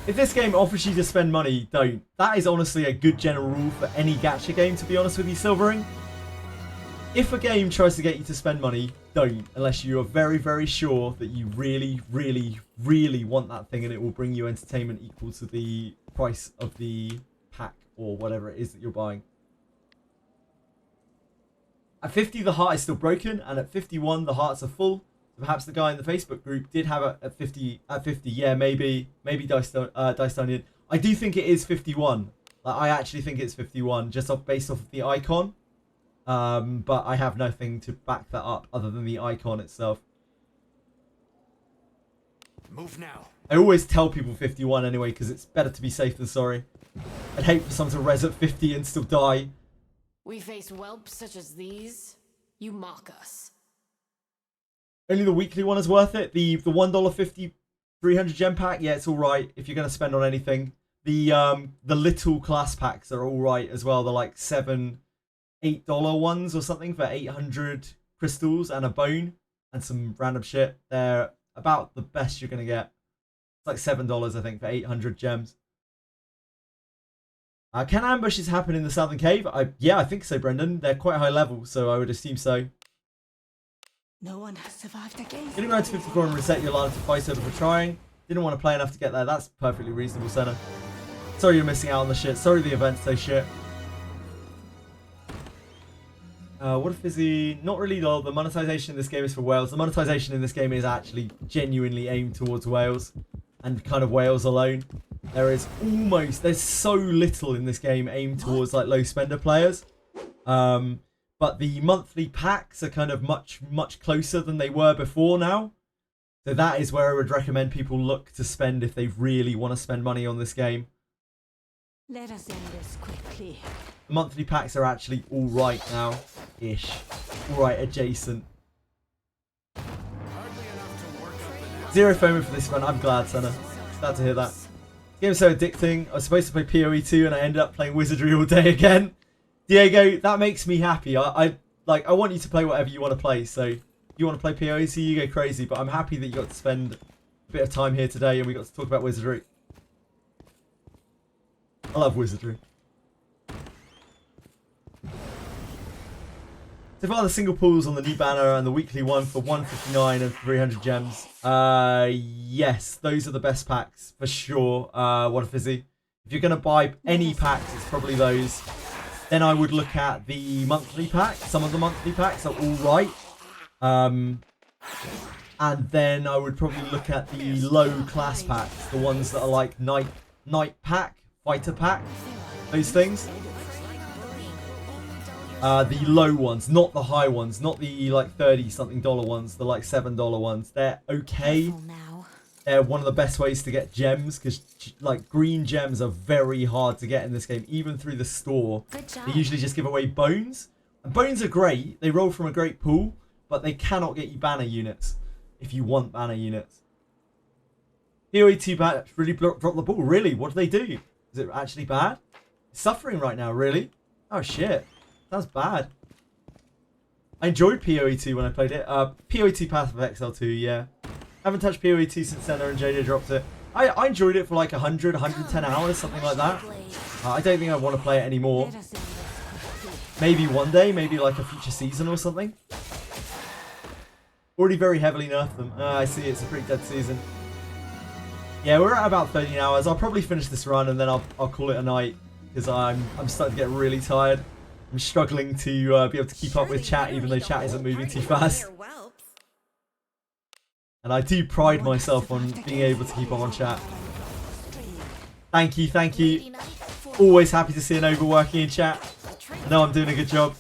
S3: If this game offers you to spend money, don't. That is honestly a good general rule for any gacha game, to be honest with you, Silvering. If a game tries to get you to spend money, don't. Unless you are very sure that you really want that thing and it will bring you entertainment equal to the price of the pack or whatever it is that you're buying. At 50, the heart is still broken, and at 51, the hearts are full. Perhaps the guy in the Facebook group did have it at 50. At 50, yeah, maybe Dicestonian. I do think it is 51. Like, I actually think it's 51, just based off of the icon. But I have nothing to back that up other than the icon itself.
S4: Move now.
S3: I always tell people 51 anyway, because it's better to be safe than sorry. I'd hate for someone to res at 50 and still die.
S5: We face whelps such as these. You mock us.
S3: Only the weekly one is worth it. The $1.50 300 gem pack, yeah, it's all right if you're going to spend on anything. The little class packs are all right as well. They're like $8 ones or something for 800 crystals and a bone and some random shit. They're about the best you're going to get. It's like $7, I think, for 800 gems. Can ambushes happen in the Southern Cave? Yeah, I think so, Brendan. They're quite high level, so I would assume so.
S2: No one has survived against
S3: Getting around to 54 and reset your line to 5 soda for trying. Didn't want to play enough to get there. That's perfectly reasonable, Senna. Sorry you're missing out on the shit. Sorry the event's so shit. What if Fizzy? Not really, though. The monetization in this game is for whales. The monetization in this game is actually genuinely aimed towards whales. And kind of whales alone. There's so little in this game aimed towards like low spender players. But the monthly packs are kind of much closer than they were before now. So that is where I would recommend people look to spend if they really want to spend money on this game.
S2: Let us end this quickly.
S3: The monthly packs are actually alright now-ish. Alright adjacent.
S4: Hardly enough to work up the
S3: Zero FOMO for this one. I'm glad, Senna. Glad to hear that. This game's so addicting. I was supposed to play PoE 2 and I ended up playing Wizardry all day again. Diego, that makes me happy. I want you to play whatever you want to play. So if you want to play PoE 2, you go crazy. But I'm happy that you got to spend a bit of time here today and we got to talk about Wizardry. I love Wizardry. So far the single pools on the new banner and the weekly one for 159 and 300 gems. Yes, those are the best packs for sure. What a fizzy. If you're going to buy any packs, it's probably those. Then I would look at the monthly pack. Some of the monthly packs are all right. And then I would probably look at the low class packs. The ones that are like night pack, fighter pack, those things. The low ones, not the high ones, not the like $30-something ones, the like $7 ones. They're okay. They're one of the best ways to get gems because like green gems are very hard to get in this game, even through the store. They usually just give away bones. And bones are great. They roll from a great pool, but they cannot get you banner units if you want banner units. PoE 2 bad really dropped the ball. Really? What do they do? Is it actually bad? It's suffering right now, really? Oh shit. That's bad. I enjoyed PoE 2 when I played it. PoE 2 Path of XL2, yeah. Haven't touched PoE 2 since Senna and JJ dropped it. I enjoyed it for like 100, 110 hours, something like that. I don't think I want to play it anymore. Maybe one day, maybe like a future season or something. Already very heavily nerfed them. I see, it's a pretty dead season. Yeah, we're at about 13 hours. I'll probably finish this run and then I'll call it a night. Because I'm starting to get really tired. I'm struggling to be able to keep up with chat, even though chat isn't moving too fast. And I do pride myself on being able to keep up on chat. Thank you, thank you. Always happy to see an overworking in chat. I know I'm doing a good job.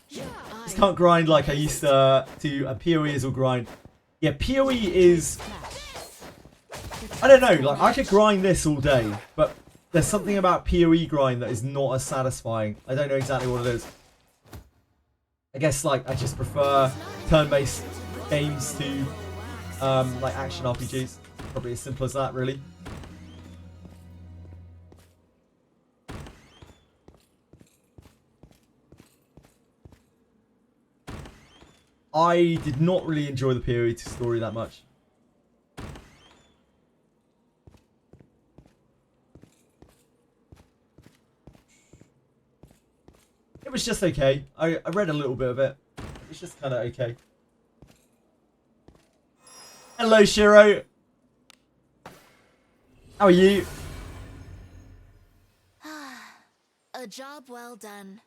S3: Just can't grind like I used to, and PoE is all grind. Yeah, PoE is... I don't know, like I could grind this all day, but there's something about PoE grind that is not as satisfying. I don't know exactly what it is. I guess like I just prefer turn-based games to like action RPGs. Probably as simple as that, really. I did not really enjoy the PoE story that much. It was just okay. I read a little bit of it. It was just kind of okay. Hello, Shiro. How are you?
S1: A job well done.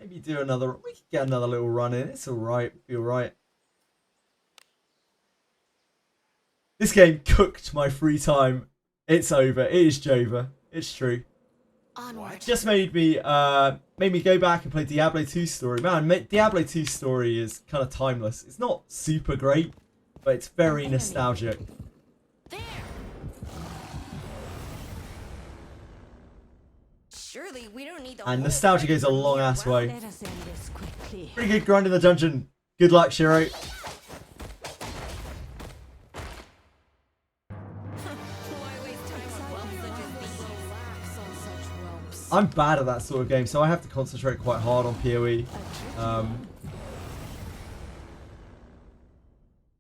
S3: Maybe do another. We could get another little run in. It's all right. It'll be all right. This game cooked my free time. It's over. It is Jova. It's true.
S5: Onward.
S3: Just made me go back and play Diablo 2 story. Man, Diablo 2 story is kind of timeless. It's not super great, but it's very nostalgic.
S5: There.
S1: Surely we don't need the
S3: And
S1: whole
S3: nostalgia goes a
S1: thing
S3: long
S1: here,
S3: ass
S1: right?
S3: way.
S2: Let us end this quickly.
S3: Pretty good grind in the dungeon. Good luck, Shiro.
S1: Why waste time on whelps such as these?
S5: Relax on such whelps.
S3: I'm bad at that sort of game, so I have to concentrate quite hard on PoE.
S1: All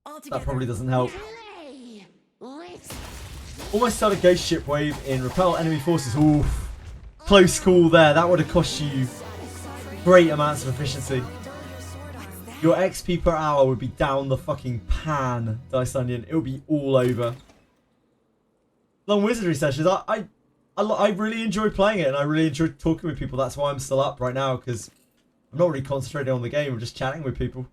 S3: That
S1: together.
S3: probably doesn't help.
S5: Play. Let's
S3: Almost started Ghost Ship Wave in Repel Enemy Forces. Oof. Close call there. That would have cost you great amounts of efficiency.
S1: dull your sword arm.
S3: Your XP per hour would be down the fucking pan, Dice Onion. It would be all over. Long Wizardry sessions. I really enjoy playing it, and I really enjoy talking with people. That's why I'm still up right now, because I'm not really concentrating on the game. I'm just chatting with people.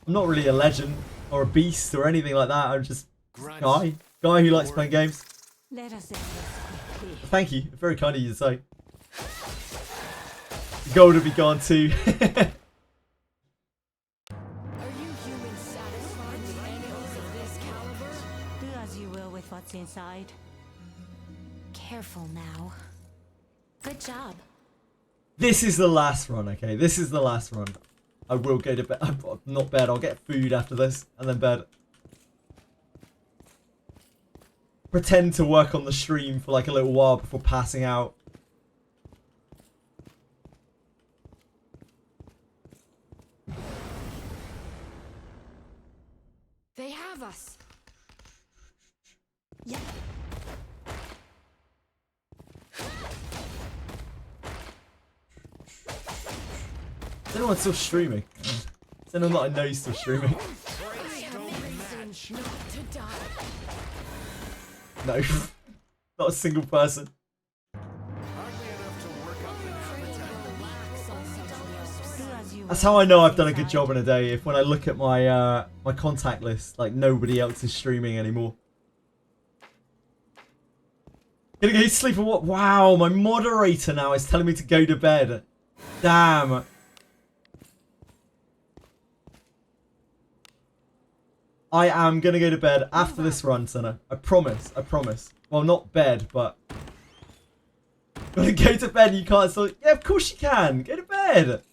S3: I'm not really a legend or a beast or anything like that. I'm just a guy who likes playing games.
S2: Let us end this quickly.
S3: Thank you. Very kind of you to say. The gold will be gone too.
S5: Are you humans satisfied with animals of this caliber?
S2: Do as you will with what's inside.
S1: Careful now. Good job.
S3: This is the last run, okay? This is the last run. I will go to bed. Not bed. I'll get food after this and then bed. Pretend to work on the stream for like a little while before passing out.
S5: They have us.
S2: Yeah.
S3: Is anyone still streaming? Is anyone that I know still streaming?
S5: I have reason not to die.
S3: No. Not a single person.
S4: Hardly enough to work up an appetite.
S5: Relax on such whelps.
S2: Do as you
S3: That's
S2: will
S3: how I
S2: with
S3: know
S2: what's
S3: I've done a good
S2: inside.
S3: job in a day. If when I look at my my contact list, like nobody else is streaming anymore. Gonna go to sleep or what? Wow, my moderator now is telling me to go to bed. Damn. I am gonna go to bed after this run, Senna. I promise. I promise. Well, not bed, but gonna go to bed. You can't still. Yeah, of course you can. Go to bed.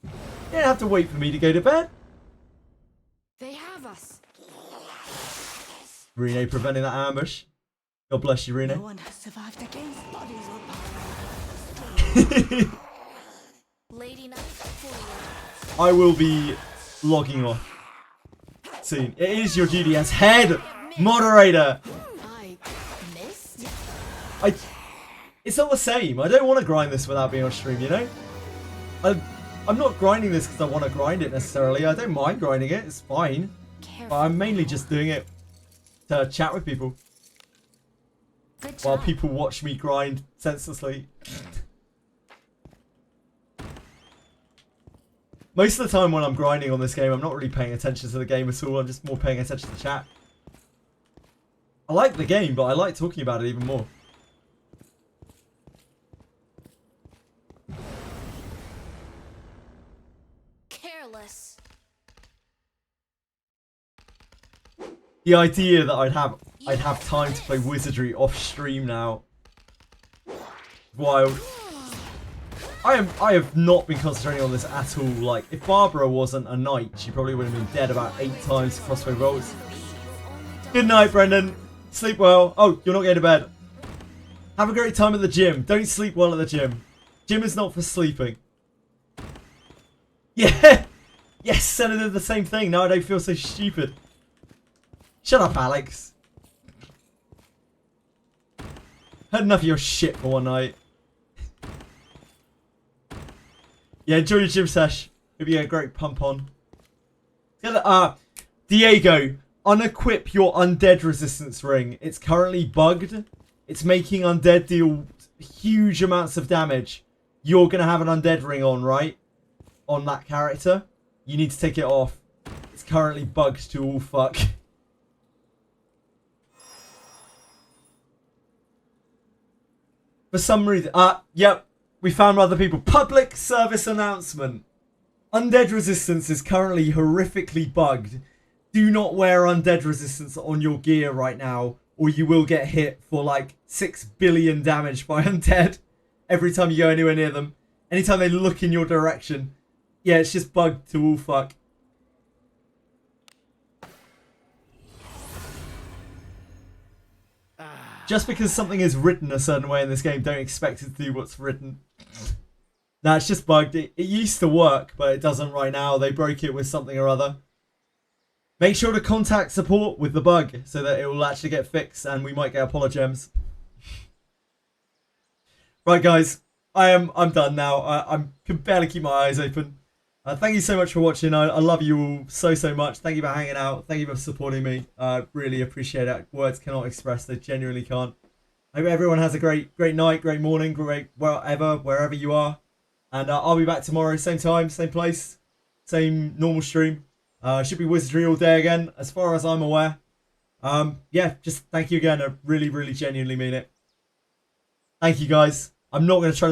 S3: You don't have to wait for me to go to bed.
S5: They have us.
S3: Rene preventing that ambush. God bless you,
S2: No
S3: Rene.
S2: one has survived against bodies will power.
S1: Lady Knight, fully
S3: I will be logging off soon. It is your duty as head moderator.
S5: I missed?
S3: It's not the same. I don't want to grind this without being on stream, you know? I'm not grinding this because I want to grind it necessarily. I don't mind grinding it. It's fine.
S1: careful.
S3: But I'm mainly just doing it to chat with people
S1: Good
S3: while
S1: job.
S3: people watch me grind senselessly. Most of the time when I'm grinding on this game, I'm not really paying attention to the game at all. I'm just more paying attention to chat. I like the game, but I like talking about it even more.
S1: Careless.
S3: The idea that I'd have time to play Wizardry off stream now. Wild. I have not been concentrating on this at all. Like, if Barbara wasn't a knight, she probably would have been dead about 8 times to crossbow rolls. Good night, Brendan. Sleep well. Oh, you're not going to bed. Have a great time at the gym. Don't sleep well at the gym. Gym is not for sleeping. Yeah. Yes, Senna did the same thing. Now I don't feel so stupid. Shut up, Alex. Had enough of your shit for one night. Yeah, enjoy your gym sesh. Hope you get a great pump on. Diego, unequip your undead resistance ring. It's currently bugged. It's making undead deal huge amounts of damage. you're going to have an undead ring on, right? On that character. You need to take it off. It's currently bugged to all fuck. For some reason... yep. We found other people. Public service announcement. Undead resistance is currently horrifically bugged. Do not wear undead resistance on your gear right now, or you will get hit for like 6 billion damage by undead every time you go anywhere near them. Anytime they look in your direction. Yeah, it's just bugged to all fuck. Just because something is written a certain way in this game, don't expect it to do what's written. Nah, it's just bugged. It used to work, but it doesn't right now. They broke it with something or other. Make sure to contact support with the bug so that it will actually get fixed and we might get apologems. Right, guys. I'm done now. I can barely keep my eyes open. Thank you so much for watching. I love you all so much. Thank you for hanging out. Thank you for supporting me. I really appreciate it. Words cannot express. They genuinely can't. I hope everyone has a great night, great morning, great wherever you are. And I'll be back tomorrow, same time, same place, same normal stream. Should be Wizardry all day again, as far as I'm aware. Yeah, just thank you again. I really genuinely mean it. Thank you, guys. I'm not going to try